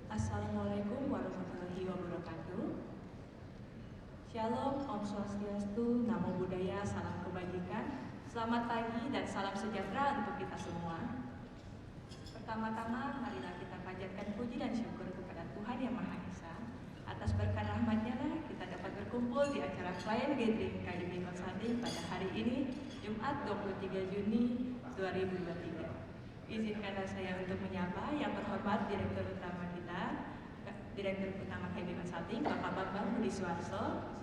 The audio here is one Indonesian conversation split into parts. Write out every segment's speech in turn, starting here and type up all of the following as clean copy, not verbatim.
Assalamualaikum warahmatullahi wabarakatuh. Shalom, Om Swastiastu, Namo Buddhaya, salam kebajikan. Selamat pagi dan salam sejahtera untuk kita semua. Pertama-tama, marilah kita panjatkan puji dan syukur kepada Tuhan Yang Maha Esa. Atas berkat rahmat-Nya lah kita dapat berkumpul di acara Client Gathering KIB Consulting pada hari ini, Jumat 23 Juni 2023. Izinkanlah saya untuk menyapa yang terhormat Direktur Utama kita, Direktur Utama KIB Consulting, Bapak Bambang Budi Suarso.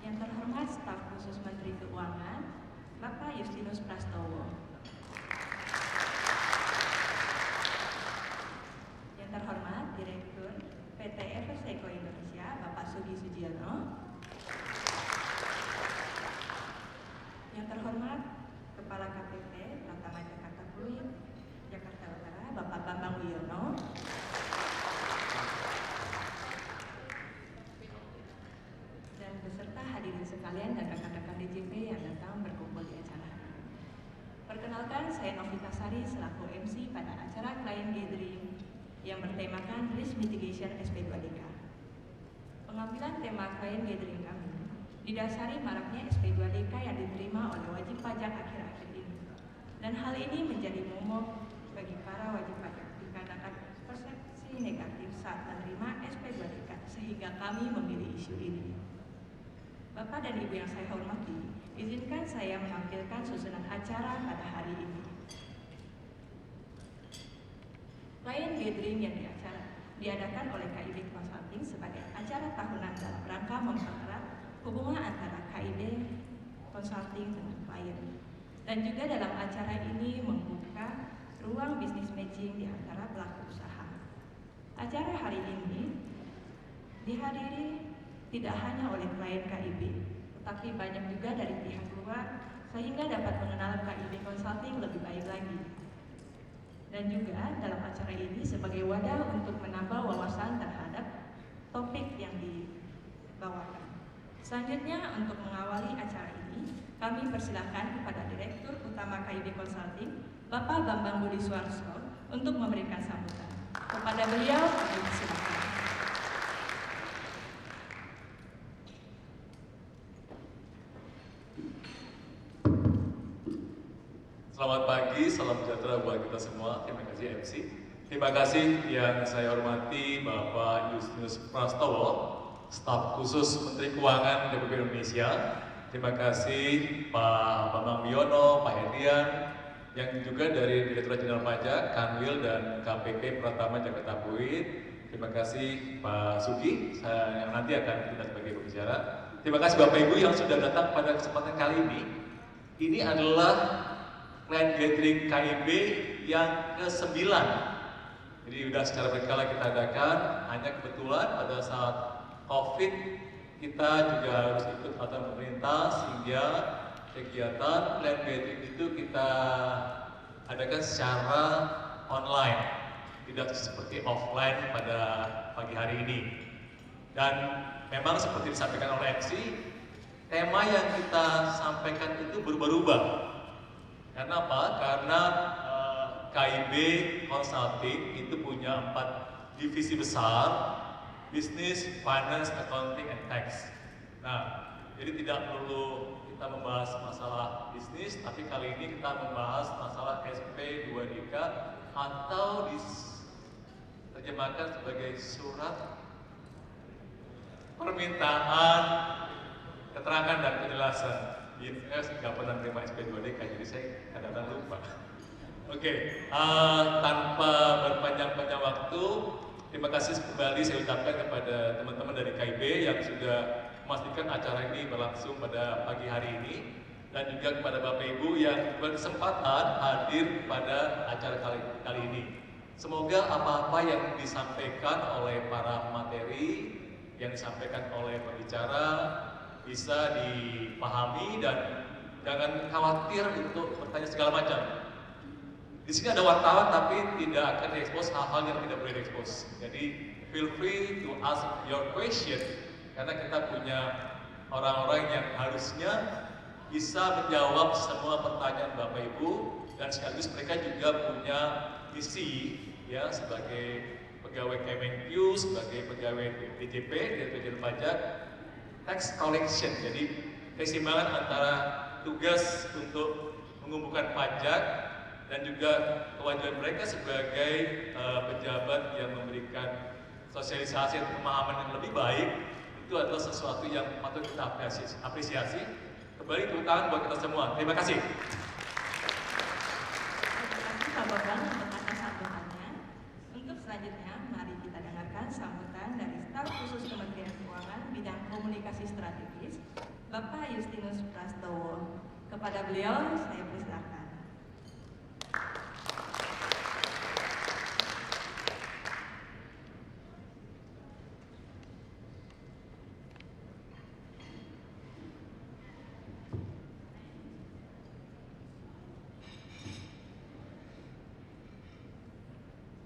Yang terhormat Staf Khusus Menteri Keuangan, Bapak Justinus Prastowo. Yang terhormat Direktur PT Everseco Indonesia, Bapak Sugi Sujiono. Yang terhormat Kepala KPP Pratama Jakarta Fluid Jakarta Utara, Bapak Bambang Wiono. Dan beserta hadirin sekalian dan rekan-rekan DJP yang datang berkumpul di acara. Perkenalkan, saya Novita Sari selaku MC pada acara Client Gathering yang bertemakan Risk Mitigation SP2DK. Pengambilan tema Client Gathering kami didasari maraknya SP2DK yang diterima oleh wajib pajak akhir-akhir ini. Dan hal ini menjadi momok bagi para wajib pajak dikarenakan persepsi negatif saat menerima SP2DK, sehingga kami memilih isu ini. Bapak dan Ibu yang saya hormati, izinkan saya menampilkan susunan acara pada hari ini. Client Gathering yang diadakan oleh KIB Consulting sebagai acara tahunan dalam rangka mempererat hubungan antara KIB Consulting dengan klien, dan juga dalam acara ini membuka ruang bisnis matching di antara pelaku usaha. Acara hari ini dihadiri tidak hanya oleh klien KIB, tetapi banyak juga dari pihak luar, sehingga dapat mengenal KIB Consulting lebih baik lagi. Dan juga dalam acara ini sebagai wadah untuk menambah wawasan terhadap topik yang dibawakan. Selanjutnya, untuk mengawali acara ini, kami persilahkan kepada Direktur Utama KIB Consulting, Bapak Bambang Budi Suarso, untuk memberikan sambutan. Kepada beliau, kami persilahkan. Selamat pagi, salam sejahtera buat kita semua. Terima kasih MC. Terima kasih yang saya hormati Bapak Justinus Prastowo, Staf Khusus Menteri Keuangan Republik Indonesia. Terima kasih Pak Bambang Wiono, Pak Hedian, yang juga dari Direktorat Jenderal Pajak, Kanwil dan KPP Pratama Jakarta Fluid. Terima kasih Pak Sugi, yang nanti akan kita sebagai pembicara. Terima kasih Bapak Ibu yang sudah datang pada kesempatan kali ini. Ini adalah Client Gathering KIB yang ke-9. Jadi sudah secara berkala kita adakan, hanya kebetulan pada saat COVID kita juga harus ikut aturan pemerintah, sehingga kegiatan Client Gathering itu kita adakan secara online, tidak seperti offline pada pagi hari ini. Dan memang seperti disampaikan oleh MC, tema yang kita sampaikan itu berubah-ubah. Karena apa? Karena KIB Consulting itu punya 4 divisi besar: Business, Finance, Accounting, and Tax. Nah, jadi tidak perlu kita membahas masalah bisnis, tapi kali ini kita membahas masalah SP2DK atau diterjemahkan sebagai surat permintaan keterangan dan penjelasan. Saya nggak pernah terima SP2DK, jadi saya kadang-kadang lupa. Oke, tanpa berpanjang-panjang waktu, terima kasih kembali saya ucapkan kepada teman-teman dari KIB yang sudah memastikan acara ini berlangsung pada pagi hari ini, dan juga kepada Bapak Ibu yang berkesempatan hadir pada acara kali ini. Semoga apa-apa yang disampaikan oleh para materi, yang disampaikan oleh pembicara, bisa dipahami dan jangan khawatir untuk bertanya segala macam. Di sini ada wartawan tapi tidak akan diekspos hal-hal yang tidak boleh diekspos. Jadi feel free to ask your question, karena kita punya orang-orang yang harusnya bisa menjawab semua pertanyaan Bapak Ibu, dan sekaligus mereka juga punya misi ya sebagai pegawai Kemenq, sebagai pegawai DJP, Direktur Pajak, tax collection. Jadi keseimbangan antara tugas untuk mengumpulkan pajak dan juga kewajiban mereka sebagai pejabat yang memberikan sosialisasi atau pemahaman yang lebih baik, itu adalah sesuatu yang patut kita apresiasi. Kembali tepuk tangan buat kita semua. Terima kasih. Terima kasih Pak Bambang untuk atas sambutannya. Untuk selanjutnya, mari kita dengarkan sambutan dari Staf Khusus Kementerian Keuangan bidang komunikasi strategis, Bapak Justinus Prastowo. Kepada beliau, saya persilakan.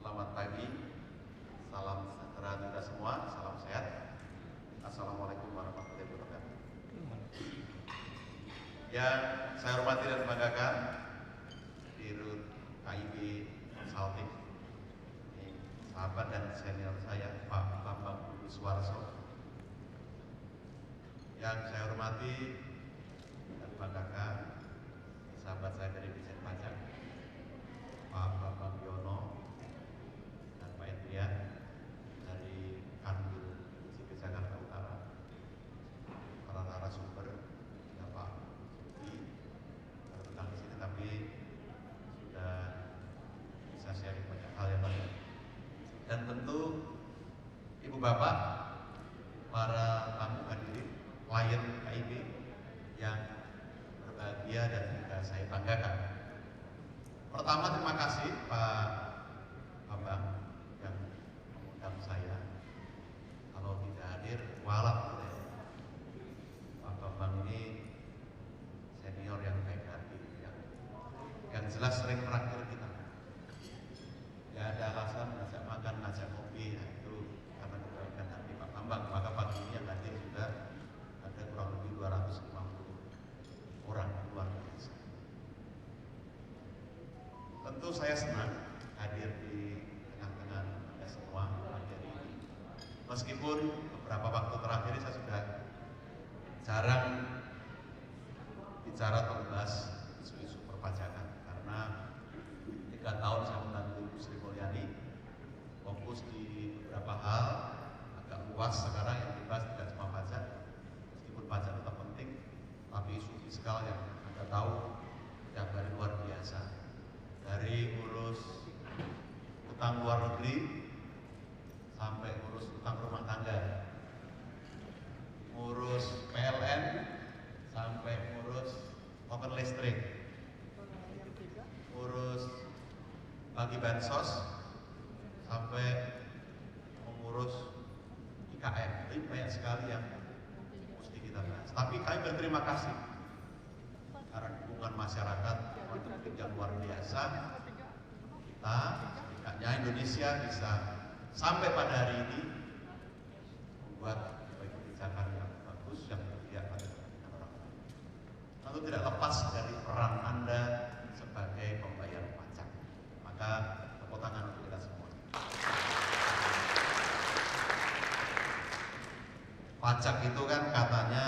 Selamat pagi, salam sejahtera kita semua, salam sehat. Assalamualaikum warahmatullahi wabarakatuh. Yang saya hormati dan banggakan, Dirut KIB Consulting, ini sahabat dan senior saya, Pak Bambang Suwarso. Yang saya hormati dan banggakan, sahabat saya dari Dijen Pajak, Pak Bambang Yono, dan Pak Indrian dari Kanwil ICP Jakarta Utara, para narasumber, ya Pak Suki, baru datang di sini tapi sudah bisa sharing banyak hal yang banyak. Dan tentu Ibu Bapak, para tamu hadirin, klien KIB yang berbahagia dan juga saya banggakan. Pertama, terima kasih Pak Bambang yang mengundang saya. Kalau tidak hadir, walau saya. Pak Bambang ini senior yang baik hati, yang jelas sering traktir kita. Tidak ada alasan ngajak makan, ngajak kopi, ya itu karena kebaikan hati Pak Bambang. Maka pagi ini yang hadir juga ada kurang lebih 250 orang luar biasa. Tentu saya senang hadir di tengah-tengah Anda semua pagi hari ini. Meskipun beberapa waktu terakhir saya sudah jarang bicara atau membahas isu-isu perpajakan karena 3 tahun saya membantu Ibu Sri Mulyani fokus di beberapa hal agak luas. Sekarang yang dibahas tidak cuma pajak, meskipun pajak tetap penting, tapi isu fiskal yang Anda tahu yang dari luar biasa, dari urus utang luar negeri sampai urus utang rumah tangga, urus PLN sampai urus token listrik, urus bagi bansos sampai mengurus IKN. Jadi banyak sekali yang mesti kita bahas. Tapi kami berterima kasih karena dukungan masyarakat yang luar biasa. Kita setidaknya Indonesia bisa sampai pada hari ini membuat kebijakan yang bagus yang berpihak pada orang. Tentu tidak lepas dari peran Anda sebagai pembayar pajak. Maka tepuk tangan untuk kita semua. Pajak itu kan katanya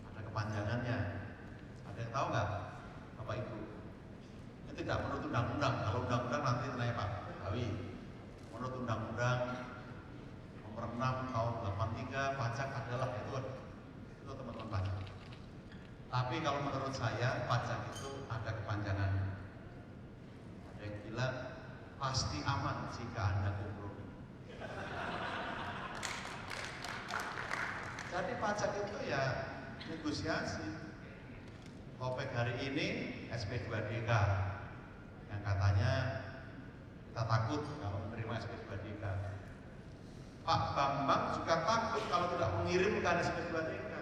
ada kepanjangannya. Ada yang tahu nggak, Bapak Ibu? Itu tidak menurut undang-undang. Kalau undang-undang nanti nanya Pak Gawi. Menurut undang-undang nomor 6 tahun 83 pajak adalah itu teman-teman pajak. Tapi kalau menurut saya pajak itu ada kepanjangannya. Ada yang bilang pasti aman jika Anda kompromi. Jadi pajak itu ya negosiasi. Topik hari ini SP2DK yang katanya kita takut kalau menerima SP2DK. Pak Bambang juga takut kalau tidak mengirimkan SP2DK.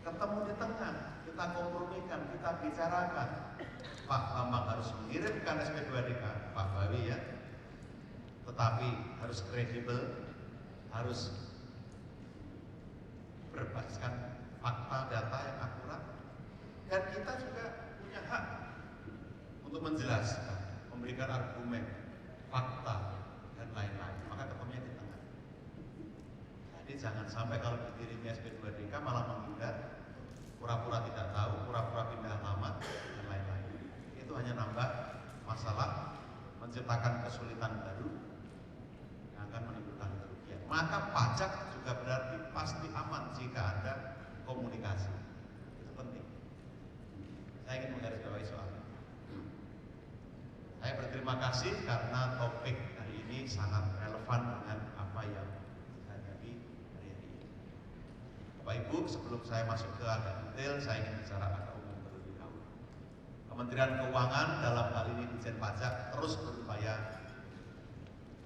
Ketemu di tengah, kita kompromikan, kita bicarakan. Pak Bambang harus mengirimkan SP2DK, Pak Bawi ya. Tetapi harus kredibel, harus berbasiskan fakta data yang akurat, dan kita juga punya hak untuk menjelaskan, memberikan argumen, fakta, dan lain-lain. Maka ketemunya di tengah. Jadi jangan sampai kalau dikirimi SP2DK malah menghindar, pura-pura tidak tahu, pura-pura pindah alamat, dan lain-lain. Itu hanya nambah masalah, menciptakan kesulitan baru yang akan menimbulkan kerugian. Maka pajak juga berarti pasti aman jika ada komunikasi. Itu penting. Saya ingin menggarisbawahi soal ini. Saya berterima kasih karena topik hari ini sangat relevan dengan apa yang terjadi hari ini. Bapak Ibu, sebelum saya masuk ke agak detail, saya ingin bicara agak umum terlebih dahulu. Kementerian Keuangan dalam hal ini Ditjen Pajak terus berupaya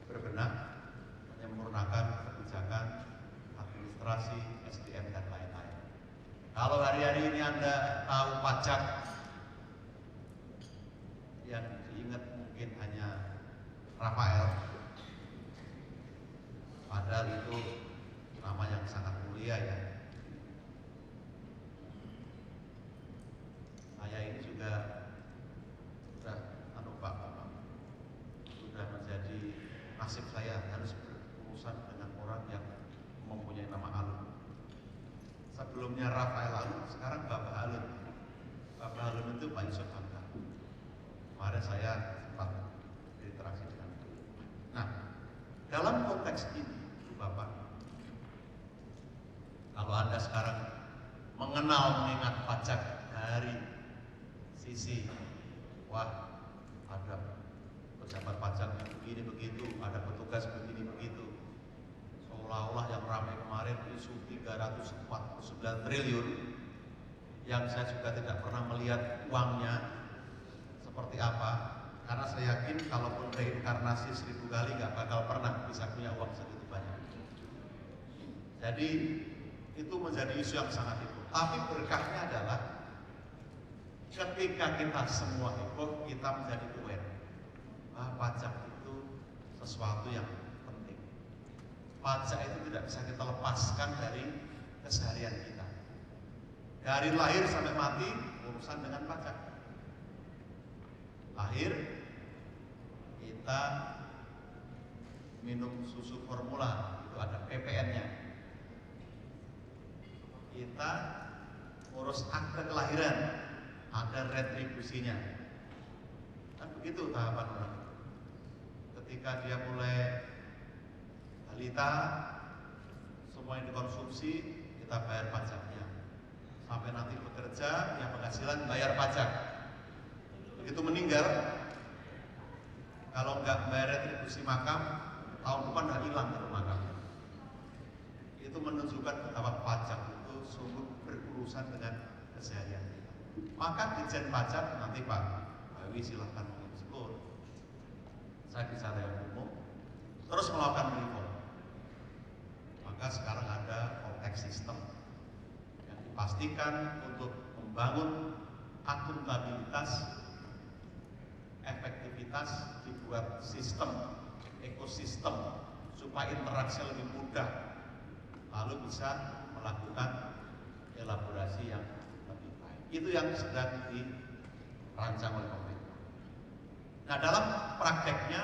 berbenah, menyempurnakan kebijakan, administrasi, SDM, dan lain-lain. Kalau hari-hari ini Anda tahu pajak, yang diingat mungkin hanya Rafael, padahal itu nama yang sangat mulia ya. Saya ini juga sudah sudah menjadi nasib saya harus berurusan dengan orang yang mempunyai nama Alun. Sebelumnya Rafael Alun, sekarang Bapak Alun. Bapak Alun itu Pak Yusuf Hamka. Kemarin saya sempat berinteraksi dengan beliau. Nah, dalam konteks ini, Bapak, kalau Anda sekarang mengingat pajak dari sisi, wah, ada pejabat pajak yang begini begitu, ada petugas begini begitu, seolah-olah yang ramai kemarin isu 349 triliun, yang saya juga tidak pernah melihat uangnya seperti apa, karena saya yakin kalaupun reinkarnasi 1000 kali nggak bakal pernah bisa punya uang segitu banyak. Jadi itu menjadi isu yang sangat heboh. Tapi berkahnya adalah ketika kita semua heboh, kita menjadi aware bahwa pajak itu sesuatu yang penting. Pajak itu tidak bisa kita lepaskan dari keseharian kita. Dari lahir sampai mati urusan dengan pajak. Lahir kita minum susu formula, itu ada PPN-nya. Kita urus akte kelahiran, ada retribusinya. Kan begitu tahapan orang. Ketika dia mulai balita, semua yang dikonsumsi kita bayar pajaknya. Sampai nanti bekerja, yang penghasilan bayar pajak. Begitu meninggal, kalau nggak bayar retribusi makam, tahun depan udah hilang dari makam. Itu menunjukkan betapa pajak itu sungguh berurusan dengan keseharian kita. Maka Ditjen Pajak, nanti Pak Bawi silahkan mengeksplor, saya bicara yang umum, terus melakukan reform. Maka sekarang ada konteks sistem yang dipastikan untuk membangun akuntabilitas, efektivitas, dibuat sistem, ekosistem supaya interaksi lebih mudah, lalu bisa melakukan elaborasi yang lebih baik. Itu yang sedang dirancang oleh pemerintah. Nah, dalam prakteknya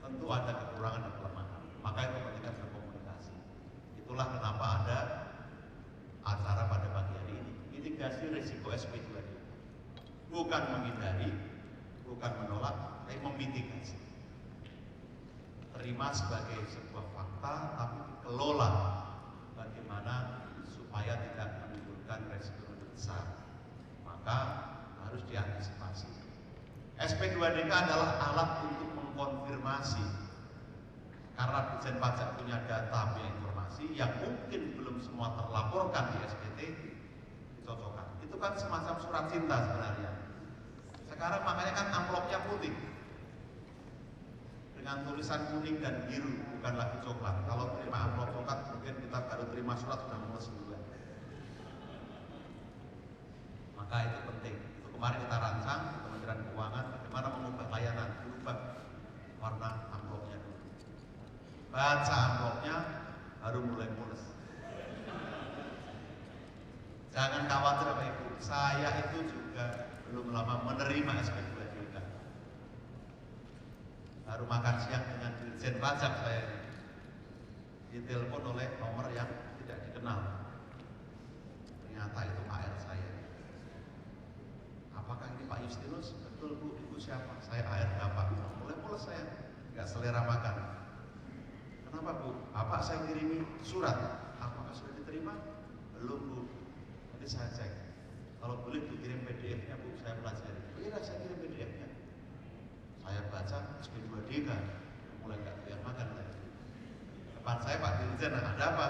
tentu ada kekurangan dan kelemahan. Maka itu penting berkomunikasi. Itulah kenapa ada acara pada pagi hari ini, mitigasi risiko SP2D. Bukan menghindari, bukan menolak, tapi memitigasi. Terima sebagai sebuah fakta, tapi dikelola bagaimana supaya tidak menimbulkan resiko lebih besar. Maka harus diantisipasi. SP2DK adalah alat untuk mengkonfirmasi, karena Ditjen Pajak punya data, punya informasi yang mungkin belum semua terlaporkan di SPT, dicocokkan. Itu kan semacam surat cinta sebenarnya. Sekarang makanya kan amplopnya putih dengan tulisan kuning dan biru, bukan lagi coklat. Kalau terima amplop coklat mungkin kita baru terima surat sudah mulus duluan. Maka itu penting. Itu kemarin kita rancang di Kementerian Keuangan bagaimana mengubah layanan, berubah warna amplopnya dulu. Baca amplopnya baru mulai mulus. Jangan khawatir Bapak Ibu, saya itu juga belum lama menerima SP2 juga. Baru makan siang dengan Dirjen Pajak saya ditelepon oleh nomor yang tidak dikenal. Ternyata itu AR saya. Apakah ini Pak Justinus? Betul Bu, Ibu siapa? Saya AR Bapak. Mulai saya nggak selera makan. Kenapa Bu? Bapak saya kirimi surat. Apakah sudah diterima? Belum Bu. Nanti saya cek. Kalau boleh dikirim PDF-nya Bu, saya pelajari. Iya, saya kirim PDF-nya. Saya baca SP2D kan, mulai nggak doyan makan lagi. Depan saya Pak Dirjen, ada apa?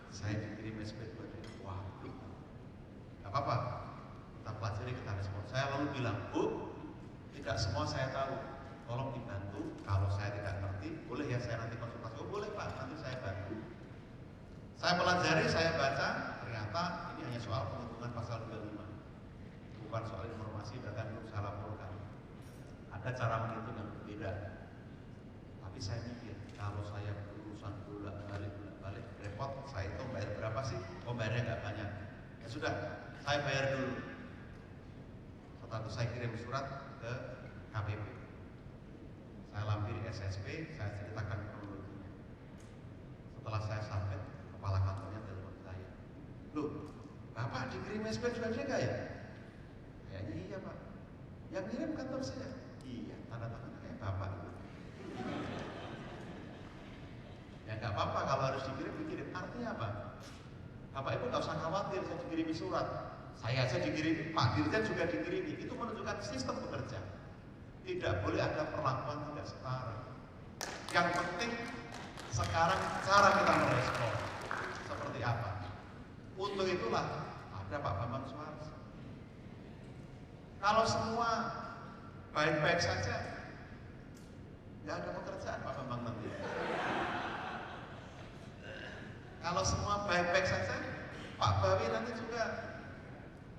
Saya dikirim SP2D. Wah, nggak apa-apa. Kita pelajari, kita respon. Saya lalu bilang, Bu, tidak semua saya tahu. Tolong dibantu. Kalau saya tidak ngerti, boleh ya saya nanti konsultasi. Oh, boleh Pak, nanti saya bantu. Saya pelajari, saya baca. Ternyata ini hanya soal penghitungan pasal 25, bukan soal informasi data yang belum saya laporkan. Ada cara menghitung yang berbeda. Tapi saya mikir, kalau saya berurusan bolak-balik repot, saya itu bayar berapa sih? Oh, bayarnya nggak banyak. Ya sudah, saya bayar dulu. Setelah itu saya kirim surat ke KPP. Saya lampiri SSP, saya ceritakan kronologinya. Setelah saya sampai, kepala kantornya telepon saya. Loh, Bapak dikirim SP juga enggak ya? Kayaknya iya Pak. Yang ngirim kantor saya. Iya, tanda tangan kayak Bapak. Ya nggak apa-apa kalau harus dikirim. Artinya apa? Bapak Ibu nggak usah khawatir saya dikirimi surat. Saya aja dikirimi, Pak Dirjen juga dikirimi. Itu menunjukkan sistem bekerja. Tidak boleh ada perlakuan tidak setara. Yang penting sekarang cara kita merespon seperti apa. Untuk itulah ada Pak Bambang Suwarso. Kalau semua baik-baik saja, nggak ada pekerjaan Pak Bambang nanti. Kalau semua baik-baik saja, Pak Bawi nanti juga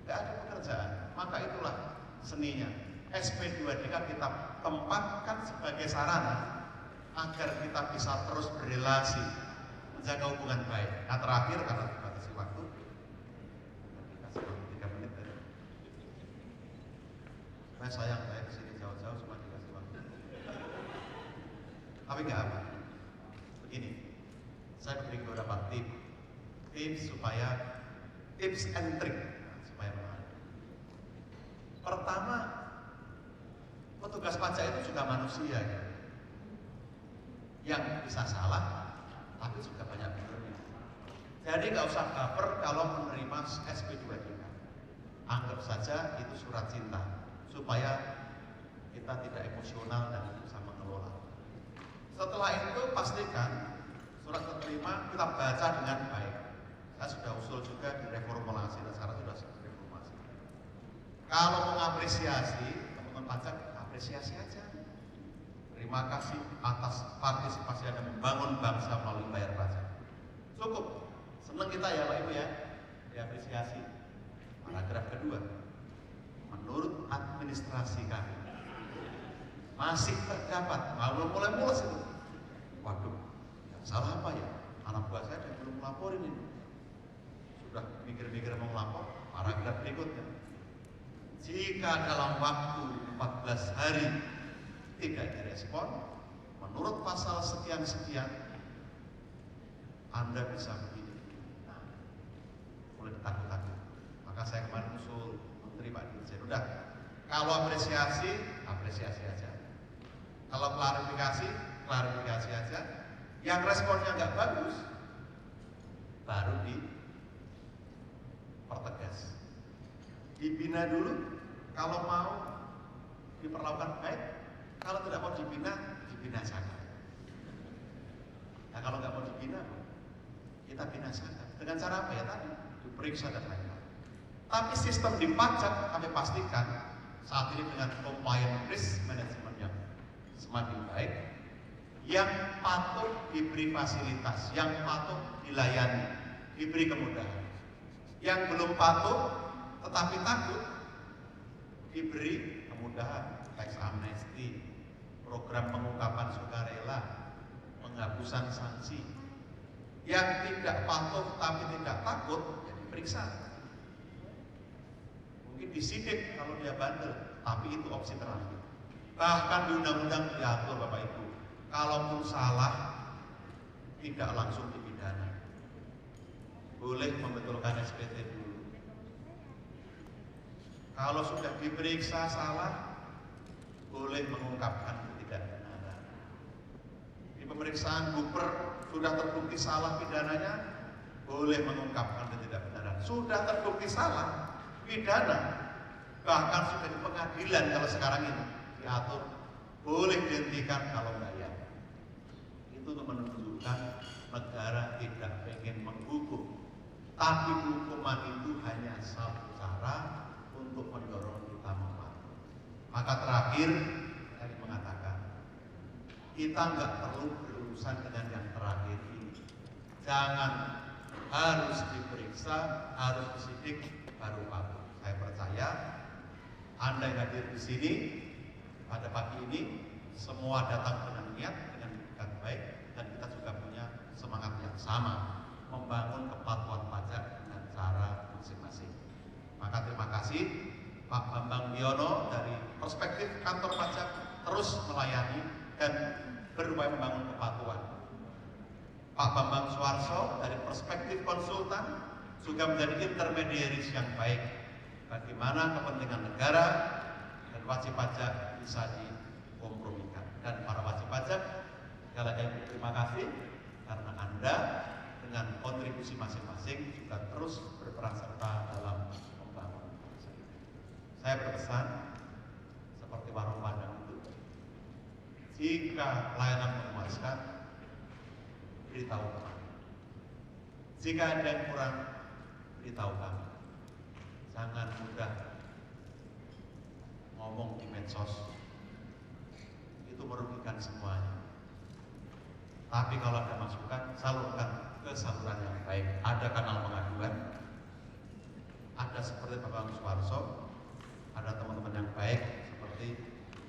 nggak ada pekerjaan. Maka itulah seninya. SP2D kita tempatkan sebagai sarana agar kita bisa terus berrelasi, menjaga hubungan baik. Nah terakhir karena dibatasi waktu, kita 3 menit tadi. Saya sayang saya kesini jauh-jauh cuma dikasih waktu. Tapi nggak apa. Begini, saya beri beberapa tips supaya tips and trick supaya menarik. Pertama, petugas pajak itu juga manusia ya. Yang bisa salah, tapi juga banyak benernya. Jadi nggak usah baper kalau menerima SP2D. Anggap saja itu surat cinta, supaya kita tidak emosional dan bisa mengelola. Setelah itu pastikan surat terima kita baca dengan baik. Saya sudah usul juga direformulasi dan sekarang sudah reformasi. Kalau mengapresiasi teman-teman pajak, apresiasi aja. Terima kasih atas partisipasi Anda membangun bangsa melalui bayar pajak. Cukup. Senang kita ya Pak Ibu ya. Diapresiasi. Paragraf kedua. Menurut administrasi kami masih terdapat, mulai mulus itu. Waduh, yang salah apa ya? Anak buah saya ada belum melaporin ini. Sudah mikir-mikir mau melapor, paragraf berikutnya. Jika dalam waktu 14 hari tidak direspon, menurut pasal sekian-sekian, Anda bisa begini. Nah, mulai takut-takut. Maka saya kemarin usul Menteri Pak Dirjen, udah, kalau apresiasi, apresiasi aja. Kalau klarifikasi, klarifikasi aja. Yang responnya nggak bagus, baru dipertegas. Dibina dulu, kalau mau diperlakukan baik. Kalau tidak mau dibina, dibinasakan. Nah kalau nggak mau dibina, kita binasakan. Dengan cara apa ya tadi? Diperiksa dan lain-lain. Tapi sistem di pajak kami pastikan saat ini dengan compliance risk management yang semakin baik, yang patut diberi fasilitas, yang patut dilayani, diberi kemudahan. Yang belum patuh tetapi takut, diberi kemudahan, tax amnesty, program pengungkapan sukarela, penghapusan sanksi. Yang tidak patuh tapi tidak takut, ya diperiksa. Mungkin disidik kalau dia bandel, tapi itu opsi terakhir. Bahkan di undang-undang diatur Bapak Ibu, kalaupun salah tidak langsung dipidana, boleh membetulkan SPT dulu. Kalau sudah diperiksa salah, boleh mengungkapkan ketidakbenaran. Di pemeriksaan Buper sudah terbukti salah pidananya, boleh mengungkapkan ketidakbenaran. Sudah terbukti salah pidana, bahkan sudah di pengadilan kalau sekarang ini diatur, boleh dihentikan kalau bayar. Itu untuk menunjukkan negara tidak ingin menghukum, tapi hukuman itu hanya satu cara untuk mendorong kita mematuhi. Maka terakhir saya mengatakan, kita nggak perlu berurusan dengan yang terakhir ini. Jangan harus diperiksa, harus disidik baru patuh. Saya percaya Anda yang hadir di sini pada pagi ini semua datang dengan niat, dengan niat baik, dan kita juga punya semangat yang sama membangun kepatuhan pajak dengan cara masing-masing. Maka terima kasih Pak Bambang Wiono dari perspektif kantor pajak terus melayani dan berupaya membangun kepatuhan. Pak Bambang Suarso dari perspektif konsultan juga menjadi intermediaris yang baik bagaimana kepentingan negara dan wajib pajak bisa dikompromikan. Dan para wajib pajak, sekali lagi terima kasih karena Anda dengan kontribusi masing-masing juga terus berperan serta dalam membangun bangsa ini. Saya berpesan seperti warung Padang itu, jika layanan memuaskan, beritahu kami. Jika ada yang kurang, beritahu kami. Jangan mudah ngomong di medsos, itu merugikan semuanya. Tapi kalau ada masukan, salurkan ke saluran yang baik. Ada kanal pengaduan, ada seperti Pak Bambang Suarso, ada teman-teman yang baik seperti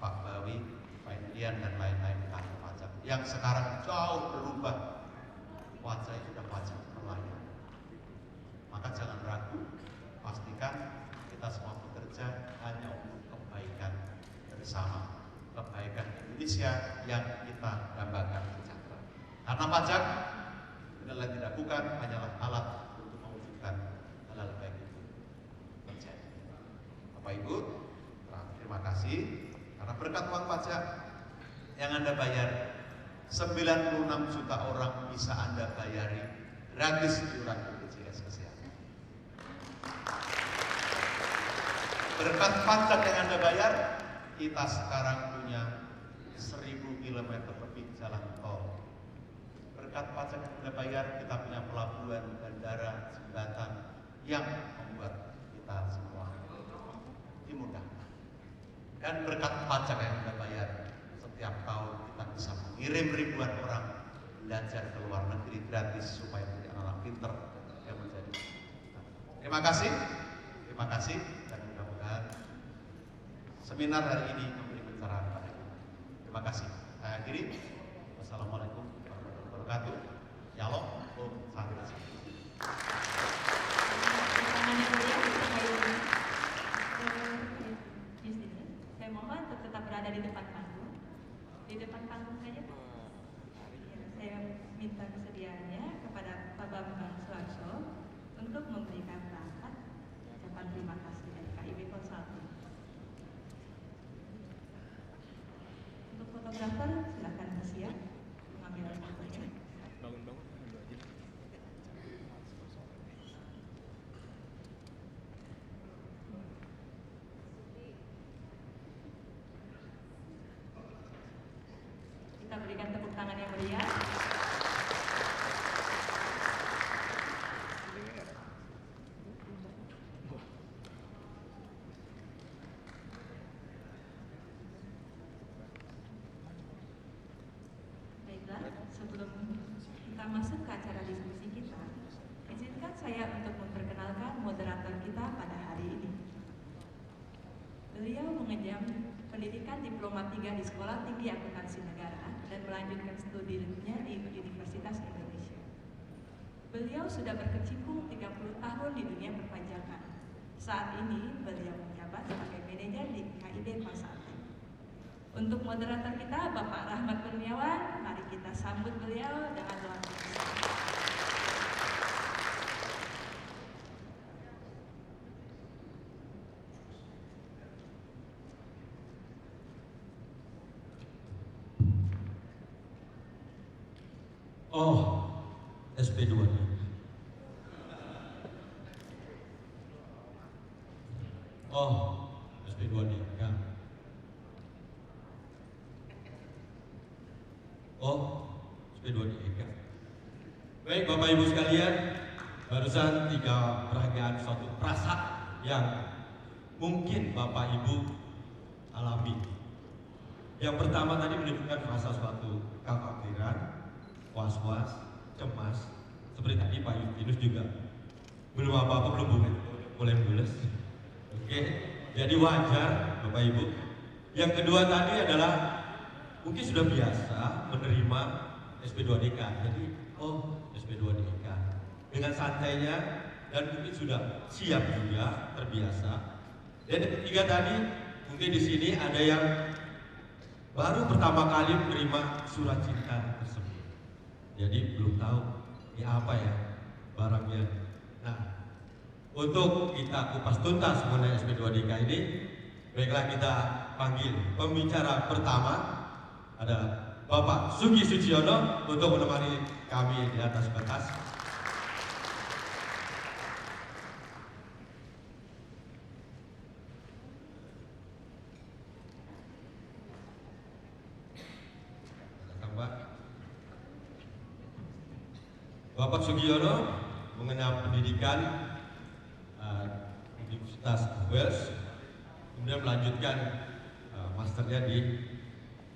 Pak Bawi, Pak Indian, dan lain-lain di kantor pajak yang sekarang jauh berubah. Wajah sudah wajah pelayan. Maka jangan ragu, pastikan kita semua bekerja hanya untuk kebaikan bersama, kebaikan Indonesia yang kita dambakan sejahtera. Karena pajak adalah tidak bukan hanyalah alat untuk mewujudkan hal-hal baik itu terjadi. Bapak Ibu, terima kasih karena berkat uang pajak yang Anda bayar, 96 juta orang bisa Anda bayari gratis iuran BPJS Kesehatan. Berkat pajak yang Anda bayar, kita sekarang punya 1000 km lebih jalan tol. Berkat pajak yang Anda bayar, kita punya pelabuhan, bandara, jembatan yang membuat kita semua dimudahkan. Dan berkat pajak yang Anda bayar, setiap tahun kita bisa mengirim ribuan orang belajar ke luar negeri gratis supaya menjadi anak-anak pinter yang menjadi. Terima kasih, dan mudah-mudahan seminar hari ini memberi pencerahan pada kita. Terima kasih. Saya akhiri. Wassalamualaikum warahmatullahi wabarakatuh. Shalom, Om Swastiastu. Saya mohon untuk tetap berada di depan panggung. Di depan panggung saja, Pak. Saya minta kesediaannya kepada Pak Bambang Suarso untuk memberikan perangkat ucapan terima kasih dari KIB Consulting. Untuk fotografer silakan bersiap mengambil fotonya. Kita berikan tepuk tangan yang meriah. Baiklah, sebelum kita masuk ke acara diskusi kita, izinkan saya untuk memperkenalkan moderator kita pada hari ini. Beliau mengenyam pendidikan Diploma 3 di Sekolah Tinggi Akuntansi Negara dan melanjutkan studinya di Universitas Indonesia. Beliau sudah berkecimpung 30 tahun di dunia perpajakan. Saat ini beliau KIB Consulting. Untuk moderator kita Bapak Rahmat Kurniawan, mari kita sambut beliau dengan doa bersama. Oh, SP2 nih. Oh, SP2 nih. Ya. Oh, SP2 nih. Ya. Baik, Bapak Ibu sekalian, barusan 3 peragaan suatu perasaan yang mungkin Bapak Ibu alami. Yang pertama tadi menunjukkan rasa suatu kekhawatiran, was-was, cemas, seperti tadi Pak Justinus juga belum apa-apa, belum mulai mules. Oke, jadi wajar Bapak Ibu. Yang kedua tadi adalah mungkin sudah biasa menerima SP2DK. Jadi, oh SP2DK dengan santainya dan mungkin sudah siap juga, terbiasa. Dan yang ketiga tadi mungkin di sini ada yang baru pertama kali menerima surat cinta tersebut. Jadi belum tahu ini apa ya barangnya. Nah, untuk kita kupas tuntas mengenai SP2DK ini, baiklah kita panggil pembicara pertama adalah Bapak Sugi Suciono untuk menemani kami di atas pentas. Bapak Sugiono mengenyam pendidikan Universitas Wales, kemudian melanjutkan masternya di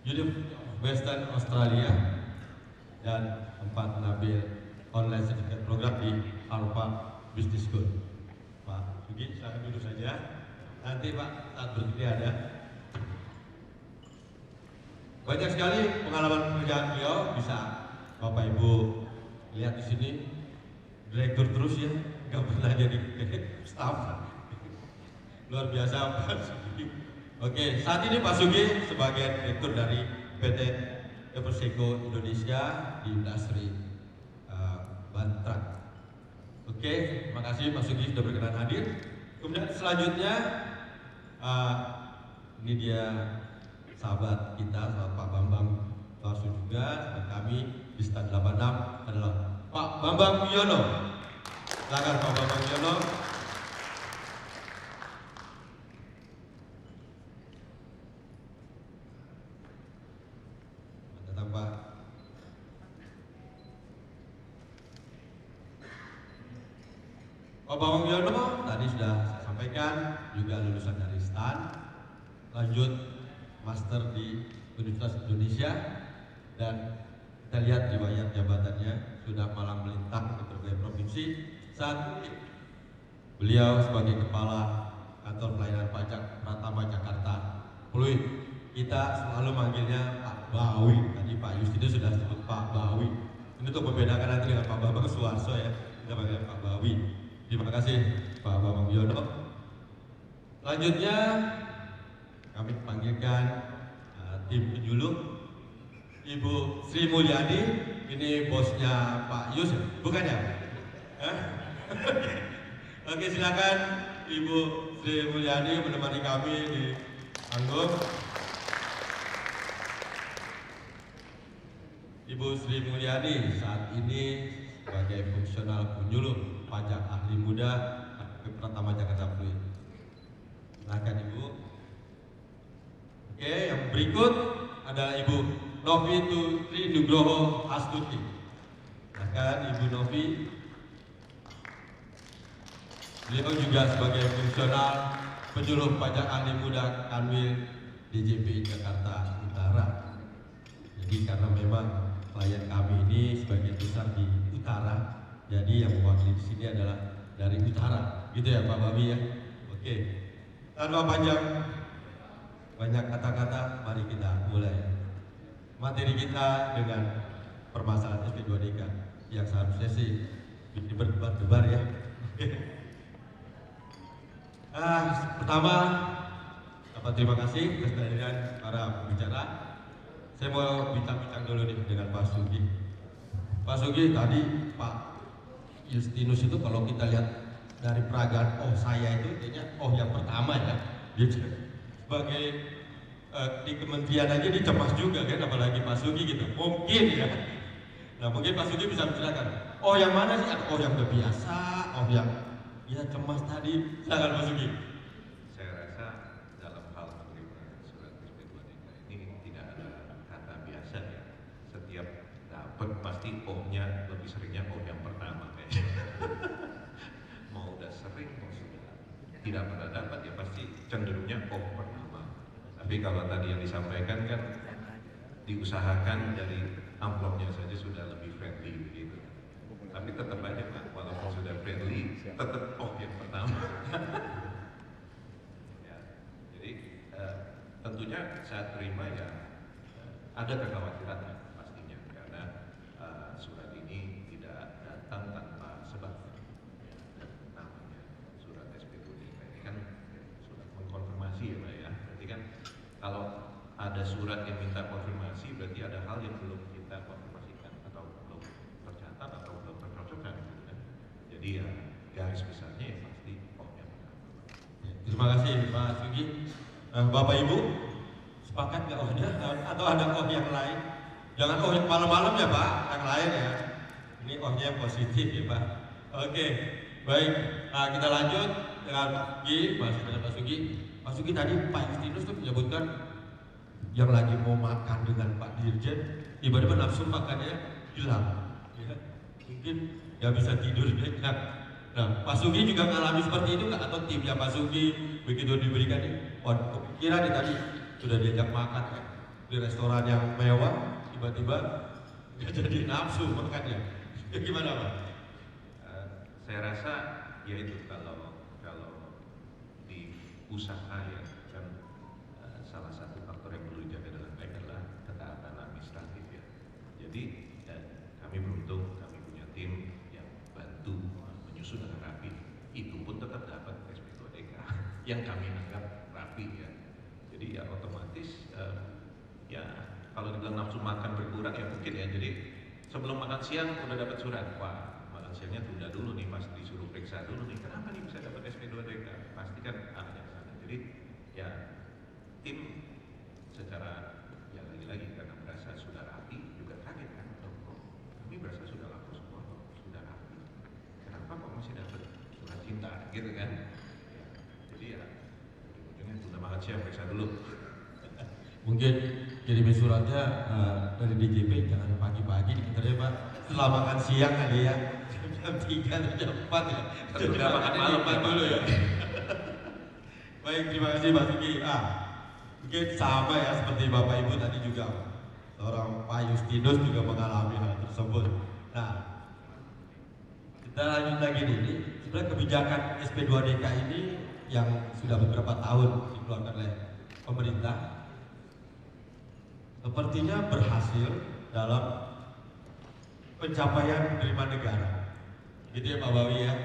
University of Western Australia dan sempat mengambil online certificate program di Harvard Business School. Pak Sugi, silakan duduk saja. Nanti Pak saat berikutnya ada. Banyak sekali pengalaman pekerjaan beliau, bisa Bapak Ibu lihat di sini, direktur terus ya, nggak pernah jadi staff. Luar biasa Pak Sugi. Oke, saat ini Pak Sugi sebagai direktur dari PT Perseko Indonesia di industri Bantrang. Oke, terima kasih Pak Sugi sudah berkenan hadir. Kemudian selanjutnya ini dia sahabat kita, sahabat Pak Bambang Basu juga, sahabat kami di stand 86 adalah Pak Bambang Wiono. Silakan Pak Bambang Wiono. Datang Pak. Pak Bambang Wiono tadi sudah saya sampaikan juga lulusan dari STAN, lanjut master di Universitas Indonesia, dan kita lihat riwayat jabatannya sudah malang melintang ke berbagai provinsi. Saat ini beliau sebagai kepala kantor pelayanan pajak Pratama Jakarta Pluit. Kita selalu manggilnya Pak Bawi. Tadi Pak Justinus sudah sebut Pak Bawi. Ini untuk membedakan nanti dengan Pak Bambang Suwarso ya. Kita panggil Pak Bawi. Terima kasih Pak Bambang Wiono. Selanjutnya kami panggilkan tim penyuluh Ibu Sri Mulyani. Ini bosnya Pak Yus, bukan ya? Oke, silakan Ibu Sri Mulyani menemani kami di panggung. Ibu Sri Mulyani saat ini sebagai fungsional penyuluh pajak ahli muda Pratama Jakarta Pluit. Silakan Ibu. Oke, yang berikut adalah Ibu Novi Tutri Nugroho Astuti. Silakan Ibu Novi. Beliau juga sebagai fungsional penyuluh pajak ahli muda Kanwil DJP Jakarta Utara. Jadi karena memang klien kami ini sebagian besar di utara, jadi yang mewakili di sini adalah dari utara, gitu ya Pak Babi ya. Oke, tanpa panjang banyak kata-kata, mari kita mulai materi kita dengan permasalahan SP2DK yang seharusnya sih bikin berdebar-debar ya. Pertama, Terima kasih atas kehadiran para pembicara. Saya mau bincang-bincang dulu nih dengan Pak Sugi. Pak Sugi, tadi Pak Justinus itu kalau kita lihat dari peragaan saya itu kayaknya yang pertama ya. Dia sebagai di kementerian aja dia cemas juga kan, apalagi Pak Sugi gitu. Mungkin ya. Nah mungkin Pak Sugi bisa menceritakan. Yang mana sih? Atau yang udah biasa? Yang ya cemas tadi? Silakan Pak Sugi. Saya rasa dalam hal menerima surat SP2DK ini tidak ada kata biasa ya. Setiap dapat pasti nya lebih seringnya yang pertama kayaknya. Mau udah sering mau sudah tidak pernah dapat ya pasti cenderungnya pertama. Tapi kalau tadi yang disampaikan kan diusahakan dari amplopnya saja sudah lebih friendly begitu. Tapi tetap aja Pak, walaupun sudah friendly, tetap yang pertama. Ya, jadi tentunya saat terima ya ada kekhawatiran pastinya karena surat ini tidak datang tanpa sebab. Namanya surat SP2DK ini kan surat mengkonfirmasi ya Pak ya. Berarti kan kalau ada surat yang minta konfirmasi berarti ada hal yang belum kita konfirmasikan atau belum tercatat atau belum tercocokkan gitu kan. Jadi ya garis besarnya ya pasti yang pertama. Terima kasih Pak Sugi. Bapak Ibu sepakat nggak atau ada yang lain? Jangan yang malam-malam ya Pak, yang lain ya. Ini yang positif ya Pak. Oke, baik. Nah, kita lanjut dengan Pak Sugi, masih dengan Pak Sugi. Pak Sugi tadi Pak Justinus tuh menyebutkan yang lagi mau makan dengan Pak Dirjen, tiba-tiba nafsu makannya hilang. Ya, mungkin nggak bisa tidur nyenyak. Nah, Pak Sugi juga mengalami seperti itu nggak? Atau timnya Pak Sugi begitu diberikan kepikiran nih tadi sudah diajak makan di restoran yang mewah, tiba-tiba nggak jadi nafsu makannya. Gimana Pak? Saya rasa ya itu kalau di usaha ya kan salah satu faktor yang perlu dijaga dengan baik adalah ketaatan administratif ya. Jadi kami beruntung kami punya tim yang bantu menyusun dengan rapi. Itu pun tetap dapat SP2DK yang kami anggap rapi ya. Jadi ya otomatis ya kalau dibilang nafsu makan berkurang ya mungkin ya. Jadi sebelum makan siang udah dapat surat. Wah, makan siangnya tunda dulu nih, pas disuruh periksa dulu nih. Kenapa nih bisa dapat SP2DK? Pasti kan arahnya ke sana. Jadi ya tim secara ya lagi-lagi karena merasa sudah rapi juga kaget kan. Kami merasa sudah laku semua, sudah rapi. Kenapa kok masih dapat surat cinta gitu kan? Ya, jadi ya ujung-ujungnya tunda makan siang periksa dulu. Mungkin kirimin suratnya dari DJP jangan pagi-pagi dikirimnya Pak, setelah makan siang kali ya, jam 3 atau jam 4 ya. Sudah makan malam dulu ya. Baik, terima kasih Pak Sugi. Mungkin sama ya seperti Bapak Ibu tadi juga seorang Pak Justinus juga mengalami hal tersebut. Nah, kita lanjut lagi nih. Ini sebenarnya kebijakan SP2DK ini yang sudah beberapa tahun dikeluarkan oleh pemerintah sepertinya berhasil dalam pencapaian penerimaan negara. Gitu ya Pak Bawi ya.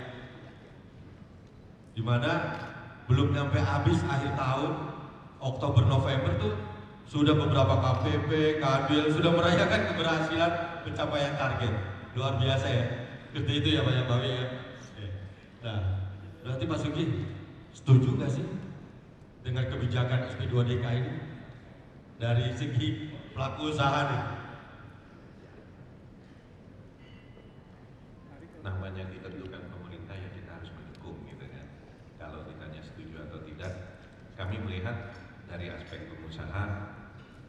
Dimana belum sampai habis akhir tahun, Oktober November tuh sudah beberapa KPP, Kadil sudah merayakan keberhasilan pencapaian target. Luar biasa ya. Seperti itu ya Pak Bawi ya. Nah, berarti Pak Sugi setuju nggak sih dengan kebijakan SP2DK ini dari segi pelaku usaha nih? Namanya ditentukan pemerintah ya kita harus mendukung gitu kan. Kalau ditanya setuju atau tidak, kami melihat dari aspek pengusaha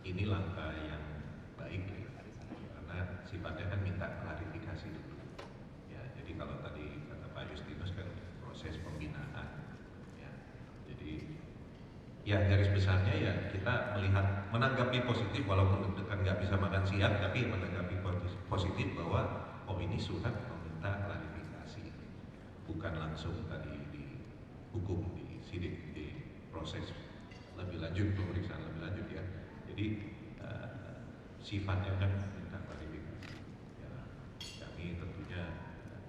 ini langkah yang baik ya. Karena sifatnya kan minta klarifikasi dulu. Ya, jadi kalau tadi kata Pak Justinus kan proses pembinaan. Ya, jadi ya garis besarnya ya kita melihat menanggapi positif walaupun dekat nggak bisa makan siang, tapi menanggapi positif bahwa ini surat meminta klarifikasi, bukan langsung tadi dihukum, disidik, diproses lebih lanjut, pemeriksaan lebih lanjut ya. Jadi sifatnya kan minta klarifikasi. Ya, kami tentunya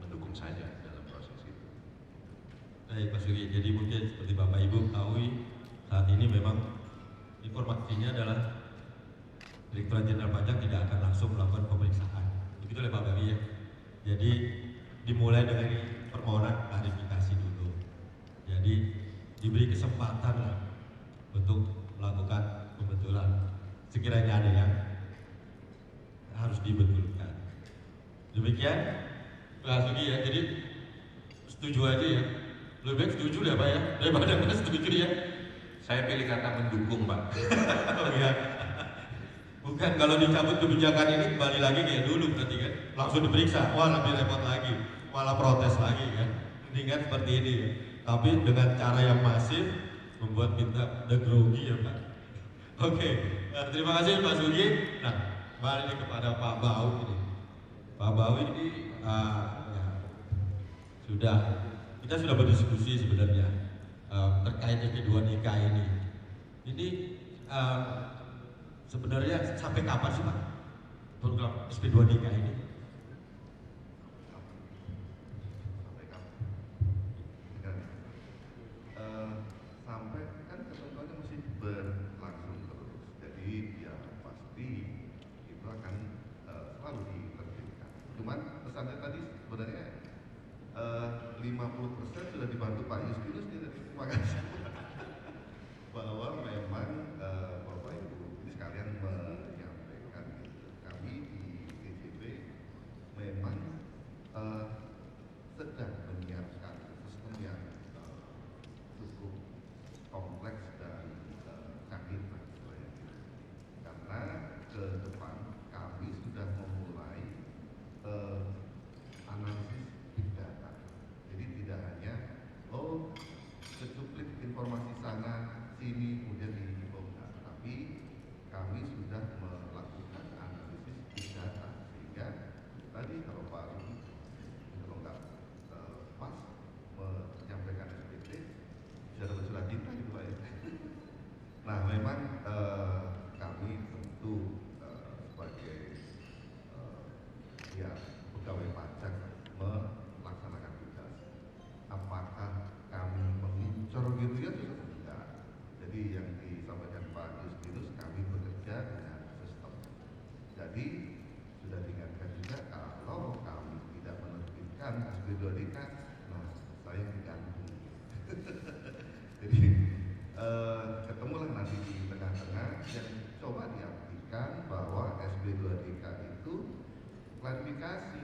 mendukung saja dalam proses itu. Baik Pak Sugi, jadi mungkin seperti Bapak Ibu ketahui saat ini ini memang informasinya adalah Direktorat Jenderal Pajak tidak akan langsung melakukan pemeriksaan. Begitu ya Pak Bawi ya. Jadi dimulai dari permohonan klarifikasi dulu. Jadi diberi kesempatan lah untuk melakukan pembetulan. Sekiranya ada yang harus dibetulkan. Demikian Pak Sugi ya. Jadi setuju aja ya. Lebih baik setuju ya Pak ya. Daripada nggak setuju ya. Saya pilih kata mendukung, Pak. Oh iya. Bukan, kalau dicabut kebijakan ini kembali lagi kayak dulu berarti kan. Langsung diperiksa, wah lebih repot lagi. Malah protes lagi kan. Mendingan seperti ini ya. Tapi dengan cara yang masif membuat kita udah grogi ya Pak. Oke, terima kasih Pak Sugi. Nah, kembali kepada Pak Bau ini. Pak Bau ini ya, kita sudah berdiskusi sebenarnya terkait yang kedua nikah ini. Ini sebenarnya sampai kapan sih Pak program SP2 nikah ini? Sampai kapan? Sampai kan ketentuannya masih berlangsung terus. Jadi ya pasti itu akan selalu diterbitkan. Cuman pesannya tadi sebenarnya 50% sudah dibantu Pak Justinus nih tadi. Terima kasih bahwa memang Bapak Ibu ini sekalian menyampaikan kami di DJP memang sedang menyiapkan sistem yang cukup kompleks dan canggih karena ke depan kami sudah memulai analisis big data. Jadi tidak hanya secuplik informasi sana sini kemudian dibongkar, tapi kami sudah melakukan analisis big data sehingga tadi kalau Pak Rudi kalau nggak pas menyampaikan SPT bisa dapat surat cinta gitu Pak ya. Nah memang kami tentu sebagai ya pegawai pajak melaksanakan tugas. Apakah kami mengincar gitu ya tidak. Jadi yang disampaikan Pak Justinus kami bekerja dengan sistem. Jadi sudah diingatkan juga kalau kami tidak menerbitkan SP2DK, nah saya digantung. Jadi ketemulah nanti di tengah-tengah dan coba diartikan bahwa SP2DK itu klarifikasi.